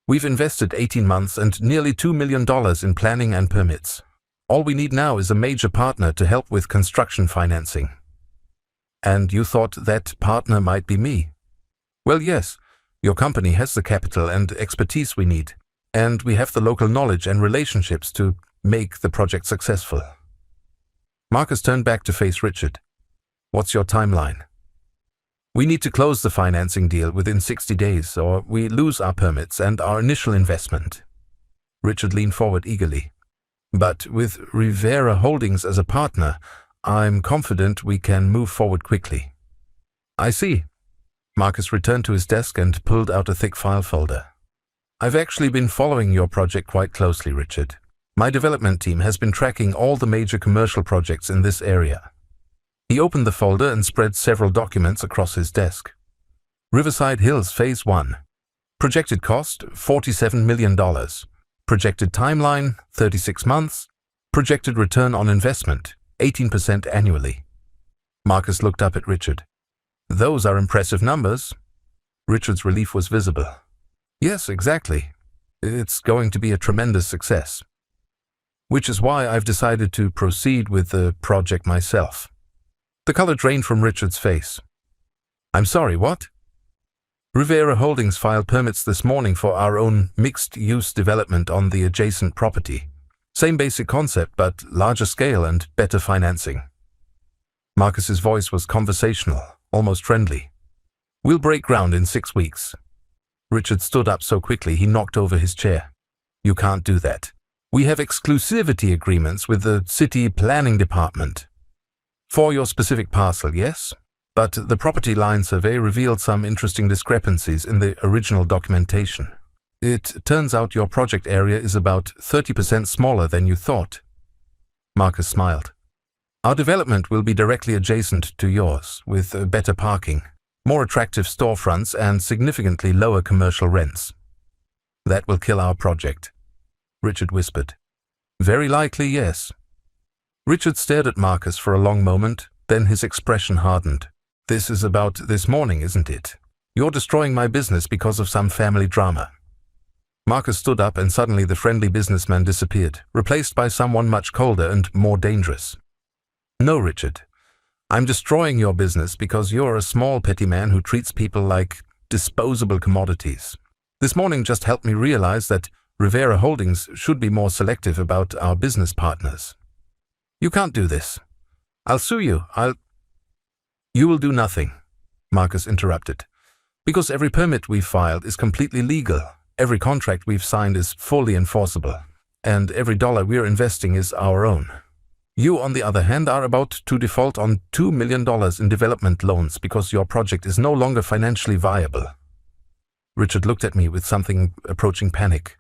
We've invested 18 months and nearly $2 million in planning and permits. All we need now is a major partner to help with construction financing. And you thought that partner might be me? Well, yes. Your company has the capital and expertise we need, and we have the local knowledge and relationships to make the project successful. Marcus turned back to face Richard. What's your timeline? We need to close the financing deal within 60 days, or we lose our permits and our initial investment. Richard leaned forward eagerly. But with Rivera Holdings as a partner, I'm confident we can move forward quickly. I see. Marcus returned to his desk and pulled out a thick file folder. I've actually been following your project quite closely, Richard. My development team has been tracking all the major commercial projects in this area. He opened the folder and spread several documents across his desk. Riverside Hills Phase 1. Projected cost, $47 million. Projected timeline, 36 months. Projected return on investment, 18% annually. Marcus looked up at Richard. Those are impressive numbers. Richard's relief was visible. Yes, exactly. It's going to be a tremendous success. Which is why I've decided to proceed with the project myself. The color drained from Richard's face. I'm sorry, what? Rivera Holdings filed permits this morning for our own mixed-use development on the adjacent property. Same basic concept, but larger scale and better financing. Marcus's voice was conversational, almost friendly. We'll break ground in 6 weeks. Richard stood up so quickly he knocked over his chair. You can't do that. We have exclusivity agreements with the city planning department. For your specific parcel, yes? But the property line survey revealed some interesting discrepancies in the original documentation. It turns out your project area is about 30% smaller than you thought. Marcus smiled. Our development will be directly adjacent to yours, with better parking, more attractive storefronts, and significantly lower commercial rents. That will kill our project, Richard whispered. Very likely, yes. Richard stared at Marcus for a long moment, then his expression hardened. This is about this morning, isn't it? You're destroying my business because of some family drama. Marcus stood up and suddenly the friendly businessman disappeared, replaced by someone much colder and more dangerous. No, Richard. I'm destroying your business because you're a small petty man who treats people like disposable commodities. This morning just helped me realize that Rivera Holdings should be more selective about our business partners. You can't do this. I'll sue you. You will do nothing, Marcus interrupted. Because every permit we've filed is completely legal, every contract we've signed is fully enforceable, and every dollar we're investing is our own. You, on the other hand, are about to default on $2 million in development loans because your project is no longer financially viable. Richard looked at me with something approaching panic.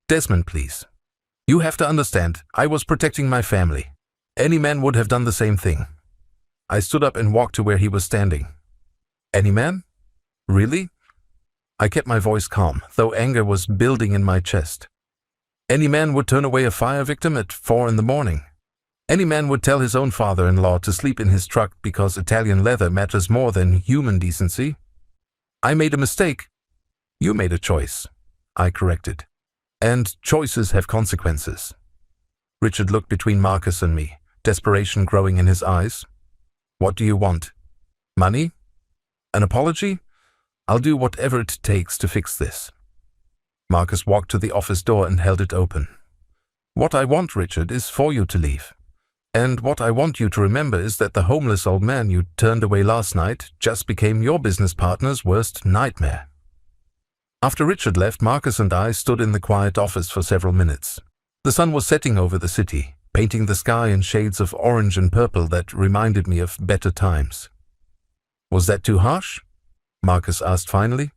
Desmond, please. You have to understand, I was protecting my family. Any man would have done the same thing. I stood up and walked to where he was standing. Any man? Really? I kept my voice calm, though anger was building in my chest. Any man would turn away a fire victim at 4 a.m. Any man would tell his own father-in-law to sleep in his truck because Italian leather matters more than human decency. I made a mistake. You made a choice, I corrected. And choices have consequences. Richard looked between Marcus and me, desperation growing in his eyes. What do you want? Money? An apology? I'll do whatever it takes to fix this. Marcus walked to the office door and held it open. What I want, Richard, is for you to leave. And what I want you to remember is that the homeless old man you turned away last night just became your business partner's worst nightmare. After Richard left, Marcus and I stood in the quiet office for several minutes. The sun was setting over the city, painting the sky in shades of orange and purple that reminded me of better times. Was that too harsh? Marcus asked finally.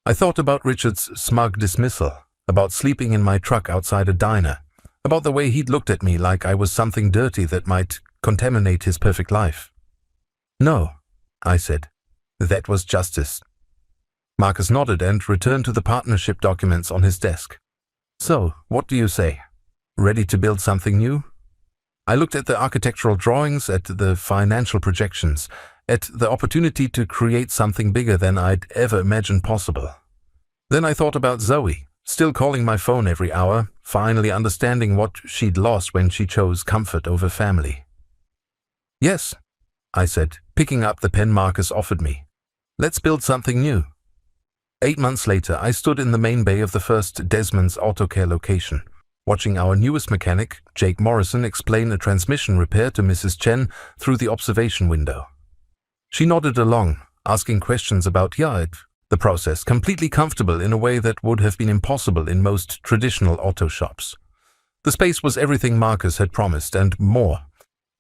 I thought about Richard's smug dismissal, about sleeping in my truck outside a diner, about the way he'd looked at me like I was something dirty that might contaminate his perfect life. No, I said. That was justice. Marcus nodded and returned to the partnership documents on his desk. So, what do you say? Ready to build something new? I looked at the architectural drawings, at the financial projections, at the opportunity to create something bigger than I'd ever imagined possible. Then I thought about Zoe, still calling my phone every hour, finally understanding what she'd lost when she chose comfort over family. Yes, I said, picking up the pen Marcus offered me. Let's build something new. 8 months later, I stood in the main bay of the first Desmond's Auto Care location, watching our newest mechanic, Jake Morrison, explain a transmission repair to Mrs. Chen through the observation window. She nodded along, asking questions about the process, completely comfortable in a way that would have been impossible in most traditional auto shops. The space was everything Marcus had promised and more.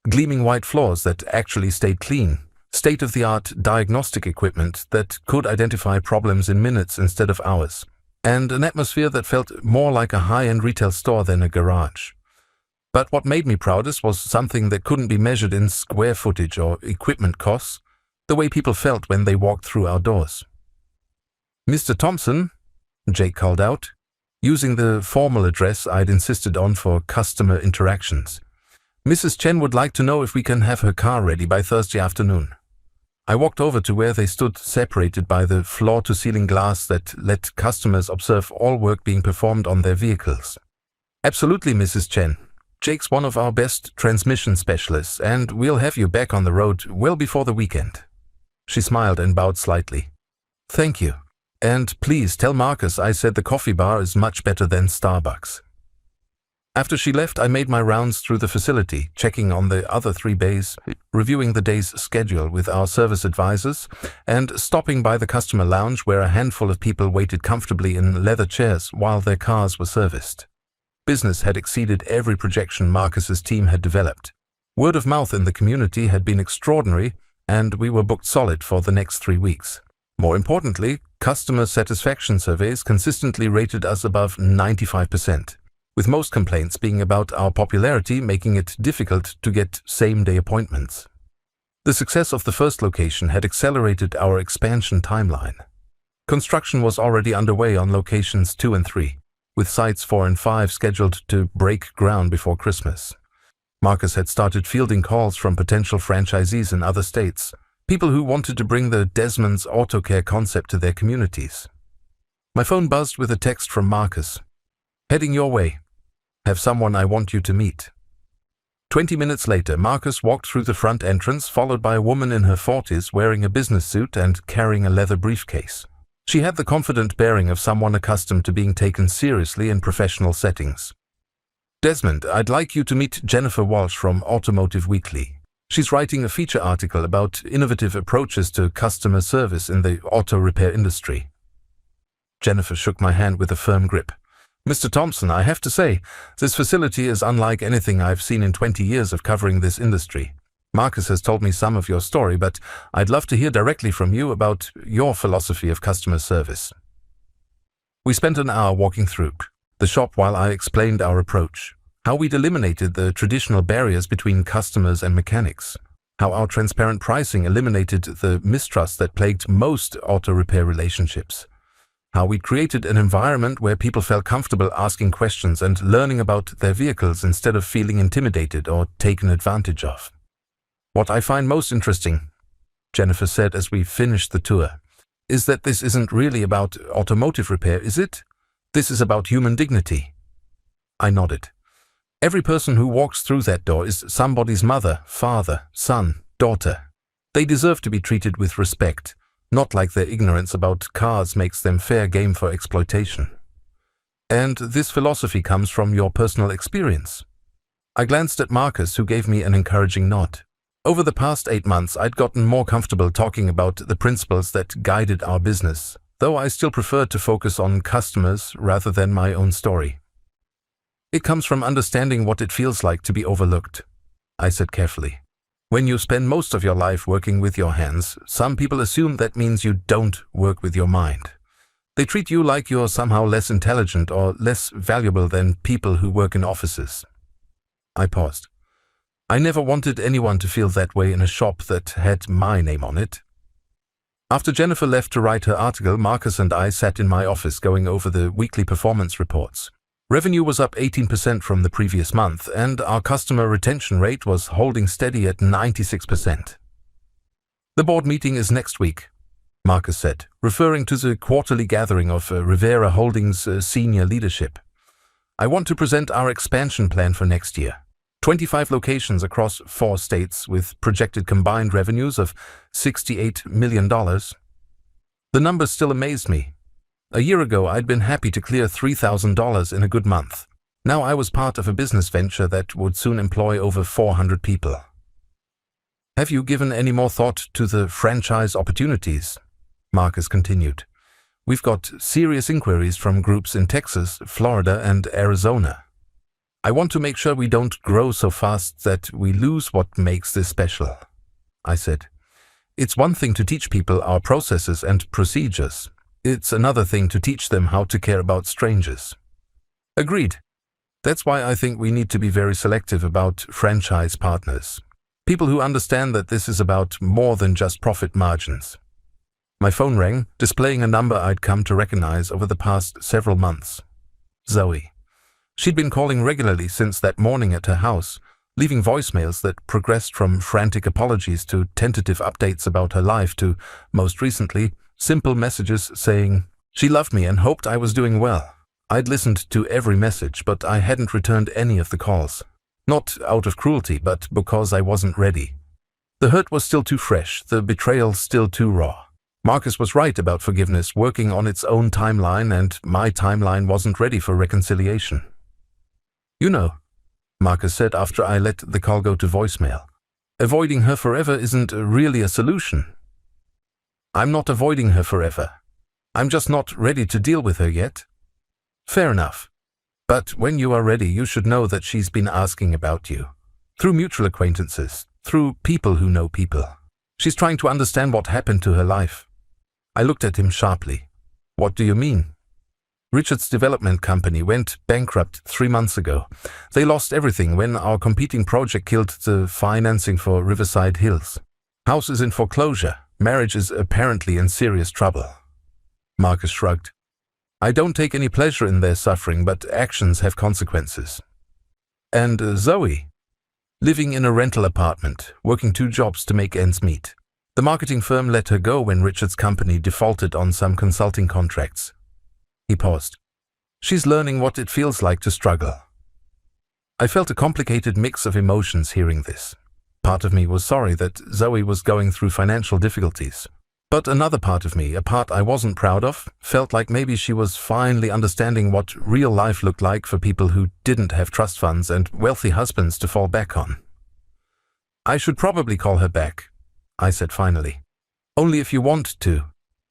Gleaming white floors that actually stayed clean, state-of-the-art diagnostic equipment that could identify problems in minutes instead of hours, and an atmosphere that felt more like a high-end retail store than a garage. But what made me proudest was something that couldn't be measured in square footage or equipment costs, the way people felt when they walked through our doors. Mr. Thompson, Jake called out, using the formal address I'd insisted on for customer interactions. Mrs. Chen would like to know if we can have her car ready by Thursday afternoon. I walked over to where they stood, separated by the floor-to-ceiling glass that let customers observe all work being performed on their vehicles. "Absolutely, Mrs. Chen. Jake's one of our best transmission specialists, and we'll have you back on the road well before the weekend." She smiled and bowed slightly. "Thank you. And please tell Marcus I said the coffee bar is much better than Starbucks." After she left, I made my rounds through the facility, checking on the other 3 bays, reviewing the day's schedule with our service advisors, and stopping by the customer lounge where a handful of people waited comfortably in leather chairs while their cars were serviced. Business had exceeded every projection Marcus's team had developed. Word of mouth in the community had been extraordinary, and we were booked solid for the next 3 weeks. More importantly, customer satisfaction surveys consistently rated us above 95%. With most complaints being about our popularity making it difficult to get same-day appointments. The success of the first location had accelerated our expansion timeline. Construction was already underway on locations 2 and 3, with sites 4 and 5 scheduled to break ground before Christmas. Marcus had started fielding calls from potential franchisees in other states, people who wanted to bring the Desmond's Auto Care concept to their communities. My phone buzzed with a text from Marcus. "Heading your way. Have someone I want you to meet." 20 minutes later, Marcus walked through the front entrance, followed by a woman in her 40s wearing a business suit and carrying a leather briefcase. She had the confident bearing of someone accustomed to being taken seriously in professional settings. "Desmond, I'd like you to meet Jennifer Walsh from Automotive Weekly. She's writing a feature article about innovative approaches to customer service in the auto repair industry." Jennifer shook my hand with a firm grip. "Mr. Thompson, I have to say, this facility is unlike anything I've seen in 20 years of covering this industry. Marcus has told me some of your story, but I'd love to hear directly from you about your philosophy of customer service." We spent an hour walking through the shop while I explained our approach, how we'd eliminated the traditional barriers between customers and mechanics, how our transparent pricing eliminated the mistrust that plagued most auto repair relationships, how we created an environment where people felt comfortable asking questions and learning about their vehicles instead of feeling intimidated or taken advantage of. "What I find most interesting," Jennifer said as we finished the tour, "is that this isn't really about automotive repair, is it? This is about human dignity." I nodded. Every person who walks through that door is somebody's mother, father, son, daughter. They deserve to be treated with respect, not like their ignorance about cars makes them fair game for exploitation. And this philosophy comes from your personal experience. I glanced at Marcus, who gave me an encouraging nod. Over the past 8 months, I'd gotten more comfortable talking about the principles that guided our business, though I still preferred to focus on customers rather than my own story. "It comes from understanding what it feels like to be overlooked," I said carefully. "When you spend most of your life working with your hands, some people assume that means you don't work with your mind. They treat you like you're somehow less intelligent or less valuable than people who work in offices." I paused. I never wanted anyone to feel that way in a shop that had my name on it. After Jennifer left to write her article, Marcus and I sat in my office going over the weekly performance reports. Revenue was up 18% from the previous month, and our customer retention rate was holding steady at 96%. "The board meeting is next week," Marcus said, referring to the quarterly gathering of Rivera Holdings' senior leadership. "I want to present our expansion plan for next year. 25 locations across 4 states with projected combined revenues of $68 million. The numbers still amaze me. A year ago, I'd been happy to clear $3,000 in a good month. Now I was part of a business venture that would soon employ over 400 people. Have you given any more thought to the franchise opportunities?" Marcus continued. "We've got serious inquiries from groups in Texas, Florida, and Arizona. I want to make sure we don't grow so fast that we lose what makes this special," I said. "It's one thing to teach people our processes and procedures. It's another thing to teach them how to care about strangers." "Agreed. That's why I think we need to be very selective about franchise partners. People who understand that this is about more than just profit margins." My phone rang, displaying a number I'd come to recognize over the past several months. Zoe. She'd been calling regularly since that morning at her house, leaving voicemails that progressed from frantic apologies to tentative updates about her life to, most recently, simple messages saying she loved me and hoped I was doing well. I'd listened to every message, but I hadn't returned any of the calls. Not out of cruelty, but because I wasn't ready. The hurt was still too fresh, the betrayal still too raw. Marcus was right about forgiveness working on its own timeline, and my timeline wasn't ready for reconciliation. You know, Marcus said after I let the call go to voicemail, avoiding her forever isn't really a solution. I'm not avoiding her forever. I'm just not ready to deal with her yet. Fair enough. But when you are ready, you should know that she's been asking about you. Through mutual acquaintances, through people who know people. She's trying to understand what happened to her life. I looked at him sharply. What do you mean? Richard's development company went bankrupt 3 months ago. They lost everything when our competing project killed the financing for Riverside Hills. House is in foreclosure. Marriage is apparently in serious trouble. Marcus shrugged. I don't take any pleasure in their suffering, but actions have consequences. And Zoe? Living in a rental apartment, working 2 jobs to make ends meet. The marketing firm let her go when Richard's company defaulted on some consulting contracts. He paused. She's learning what it feels like to struggle. I felt a complicated mix of emotions hearing this. Part of me was sorry that Zoe was going through financial difficulties. But another part of me, a part I wasn't proud of, felt like maybe she was finally understanding what real life looked like for people who didn't have trust funds and wealthy husbands to fall back on. I should probably call her back, I said finally. Only if you want to.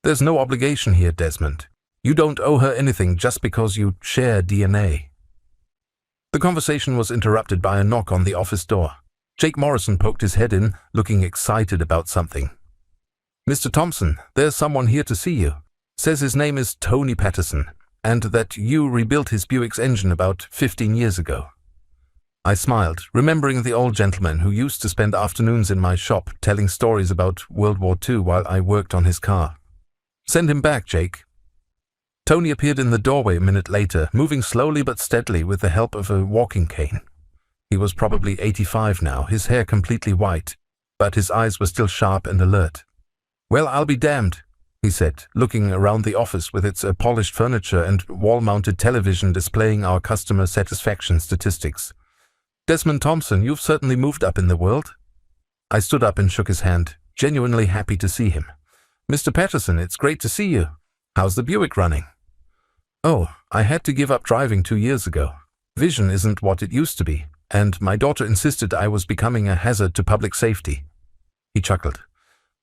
There's no obligation here, Desmond. You don't owe her anything just because you share DNA. The conversation was interrupted by a knock on the office door. Jake Morrison poked his head in, looking excited about something. Mr. Thompson, there's someone here to see you. Says his name is Tony Patterson, and that you rebuilt his Buick's engine about 15 years ago. I smiled, remembering the old gentleman who used to spend afternoons in my shop telling stories about World War II while I worked on his car. Send him back, Jake. Tony appeared in the doorway a minute later, moving slowly but steadily with the help of a walking cane. He was probably 85 now, his hair completely white, but his eyes were still sharp and alert. Well, I'll be damned, he said, looking around the office with its polished furniture and wall-mounted television displaying our customer satisfaction statistics. Desmond Thompson, you've certainly moved up in the world. I stood up and shook his hand, genuinely happy to see him. Mr. Patterson, it's great to see you. How's the Buick running? Oh, I had to give up driving 2 years ago. Vision isn't what it used to be, and my daughter insisted I was becoming a hazard to public safety. He chuckled.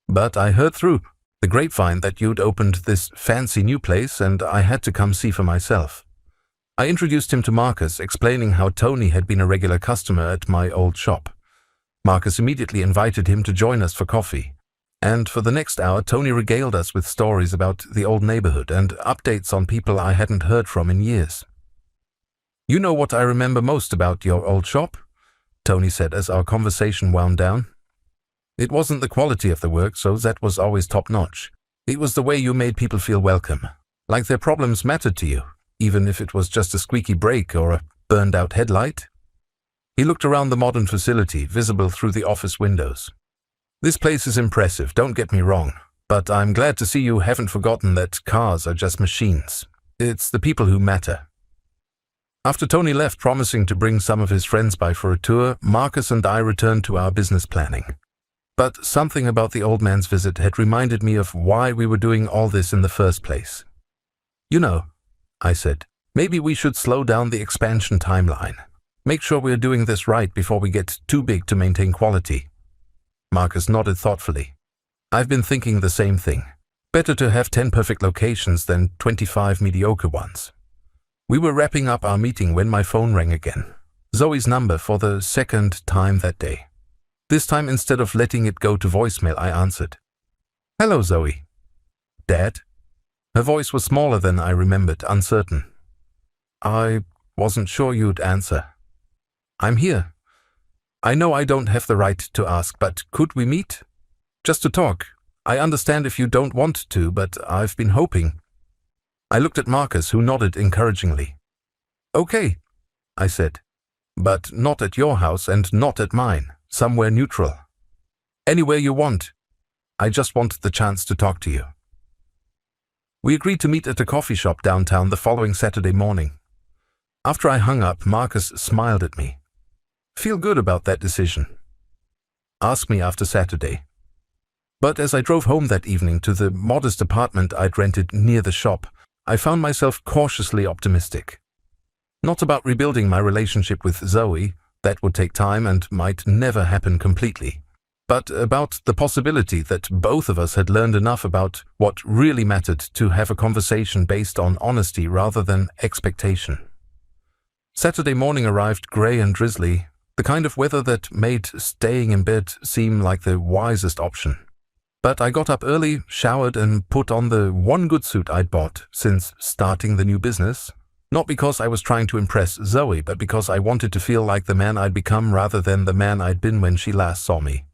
But I heard through the grapevine that you'd opened this fancy new place, and I had to come see for myself. I introduced him to Marcus, explaining how Tony had been a regular customer at my old shop. Marcus immediately invited him to join us for coffee. And for the next hour, Tony regaled us with stories about the old neighborhood and updates on people I hadn't heard from in years. You know what I remember most about your old shop? Tony said as our conversation wound down. It wasn't the quality of the work, so that was always top-notch. It was the way you made people feel welcome, like their problems mattered to you, even if it was just a squeaky brake or a burned-out headlight. He looked around the modern facility, visible through the office windows. This place is impressive, don't get me wrong, but I'm glad to see you haven't forgotten that cars are just machines. It's the people who matter. After Tony left, promising to bring some of his friends by for a tour, Marcus and I returned to our business planning. But something about the old man's visit had reminded me of why we were doing all this in the first place. You know, I said, maybe we should slow down the expansion timeline. Make sure we're doing this right before we get too big to maintain quality. Marcus nodded thoughtfully. I've been thinking the same thing. Better to have 10 perfect locations than 25 mediocre ones. We were wrapping up our meeting when my phone rang again. Zoe's number for the second time that day. This time, instead of letting it go to voicemail, I answered. Hello, Zoe. Dad? Her voice was smaller than I remembered, uncertain. I wasn't sure you'd answer. I'm here. I know I don't have the right to ask, but could we meet? Just to talk. I understand if you don't want to, but I've been hoping. I looked at Marcus, who nodded encouragingly. Okay, I said. But not at your house and not at mine. Somewhere neutral. Anywhere you want. I just want the chance to talk to you. We agreed to meet at a coffee shop downtown the following Saturday morning. After I hung up, Marcus smiled at me. Feel good about that decision. Ask me after Saturday. But as I drove home that evening to the modest apartment I'd rented near the shop, I found myself cautiously optimistic. Not about rebuilding my relationship with Zoe, that would take time and might never happen completely, but about the possibility that both of us had learned enough about what really mattered to have a conversation based on honesty rather than expectation. Saturday morning arrived grey and drizzly, the kind of weather that made staying in bed seem like the wisest option. But I got up early, showered, and put on the one good suit I'd bought since starting the new business, not because I was trying to impress Zoe, but because I wanted to feel like the man I'd become rather than the man I'd been when she last saw me.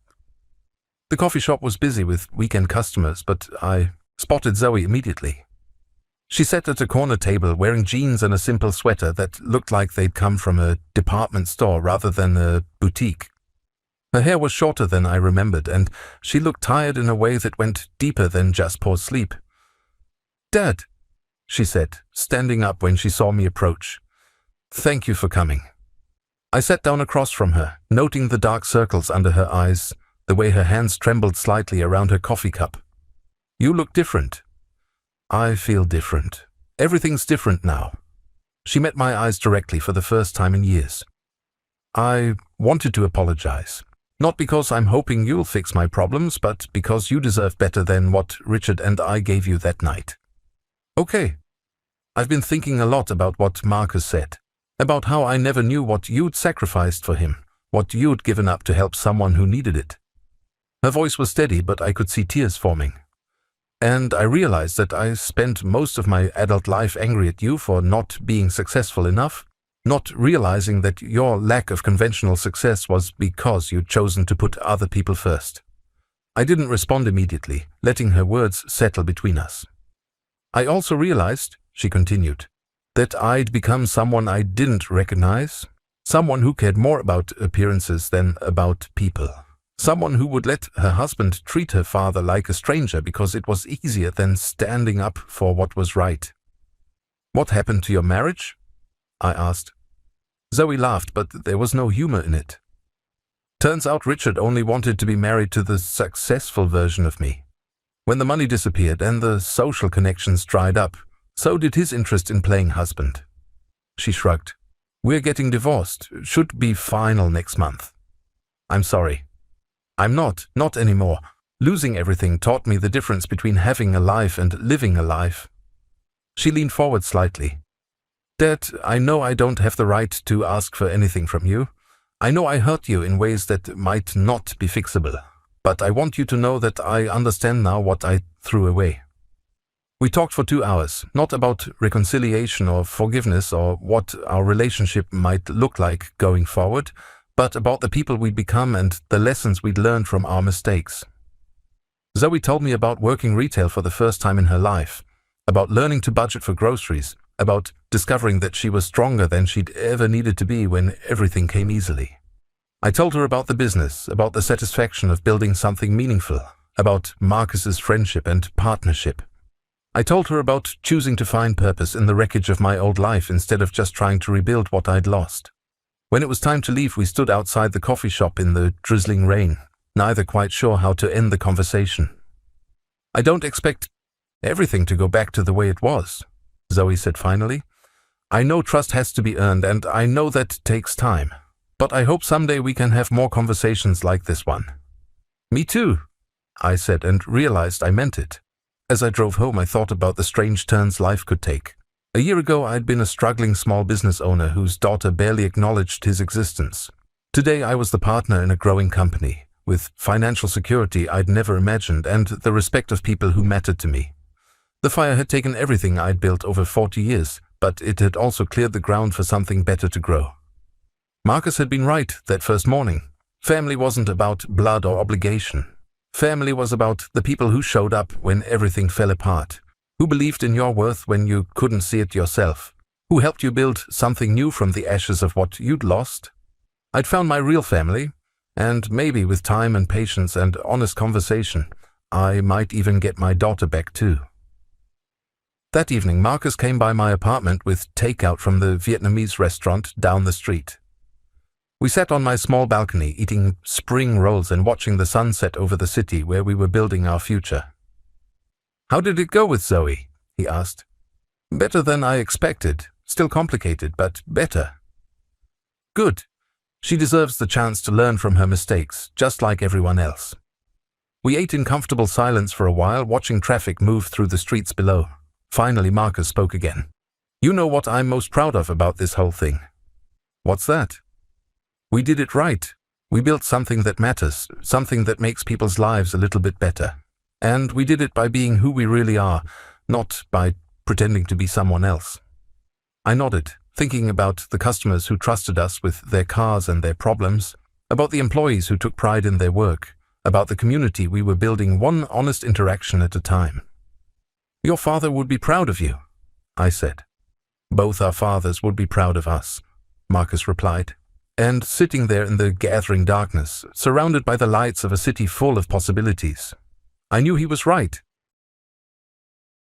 The coffee shop was busy with weekend customers, but I spotted Zoe immediately. She sat at a corner table wearing jeans and a simple sweater that looked like they'd come from a department store rather than a boutique. Her hair was shorter than I remembered, and she looked tired in a way that went deeper than just poor sleep. "Dad," she said, standing up when she saw me approach. "Thank you for coming." I sat down across from her, noting the dark circles under her eyes, the way her hands trembled slightly around her coffee cup. "You look different." "I feel different. Everything's different now." She met my eyes directly for the first time in years. "I wanted to apologize. Not because I'm hoping you'll fix my problems, but because you deserve better than what Richard and I gave you that night." "Okay." I've been thinking a lot about what Marcus said, about how I never knew what you'd sacrificed for him, what you'd given up to help someone who needed it. Her voice was steady, but I could see tears forming. And I realized that I spent most of my adult life angry at you for not being successful enough, not realizing that your lack of conventional success was because you'd chosen to put other people first. I didn't respond immediately, letting her words settle between us. "I also realized," she continued, "that I'd become someone I didn't recognize, someone who cared more about appearances than about people. Someone who would let her husband treat her father like a stranger because it was easier than standing up for what was right." "What happened to your marriage?" I asked. Zoe laughed, but there was no humor in it. "Turns out Richard only wanted to be married to the successful version of me. When the money disappeared and the social connections dried up, so did his interest in playing husband." She shrugged. "We're getting divorced. Should be final next month." "I'm sorry." "I'm not anymore. Losing everything taught me the difference between having a life and living a life." She leaned forward slightly. "Dad, I know I don't have the right to ask for anything from you. I know I hurt you in ways that might not be fixable, but I want you to know that I understand now what I threw away." We talked for 2 hours, not about reconciliation or forgiveness or what our relationship might look like going forward, but about the people we'd become and the lessons we'd learned from our mistakes. Zoe told me about working retail for the first time in her life, about learning to budget for groceries, about discovering that she was stronger than she'd ever needed to be when everything came easily. I told her about the business, about the satisfaction of building something meaningful, about Marcus's friendship and partnership. I told her about choosing to find purpose in the wreckage of my old life instead of just trying to rebuild what I'd lost. When it was time to leave, we stood outside the coffee shop in the drizzling rain, neither quite sure how to end the conversation. "I don't expect everything to go back to the way it was," Zoe said finally. "I know trust has to be earned, and I know that takes time. But I hope someday we can have more conversations like this one." "Me too," I said, and realized I meant it. As I drove home, I thought about the strange turns life could take. A year ago, I'd been a struggling small business owner whose daughter barely acknowledged his existence. Today, I was the partner in a growing company, with financial security I'd never imagined and the respect of people who mattered to me. The fire had taken everything I'd built over 40 years, but it had also cleared the ground for something better to grow. Marcus had been right that first morning. Family wasn't about blood or obligation. Family was about the people who showed up when everything fell apart, who believed in your worth when you couldn't see it yourself, who helped you build something new from the ashes of what you'd lost. I'd found my real family, and maybe with time and patience and honest conversation, I might even get my daughter back too. That evening, Marcus came by my apartment with takeout from the Vietnamese restaurant down the street. We sat on my small balcony eating spring rolls and watching the sunset over the city where we were building our future. "How did it go with Zoe?" he asked. "Better than I expected. Still complicated, but better." "Good. She deserves the chance to learn from her mistakes, just like everyone else." We ate in comfortable silence for a while, watching traffic move through the streets below. Finally, Marcus spoke again. "You know what I'm most proud of about this whole thing?" "What's that?" "We did it right. We built something that matters, something that makes people's lives a little bit better. And we did it by being who we really are, not by pretending to be someone else." I nodded, thinking about the customers who trusted us with their cars and their problems, about the employees who took pride in their work, about the community we were building one honest interaction at a time. "Your father would be proud of you," I said. "Both our fathers would be proud of us," Marcus replied. And sitting there in the gathering darkness, surrounded by the lights of a city full of possibilities, I knew he was right.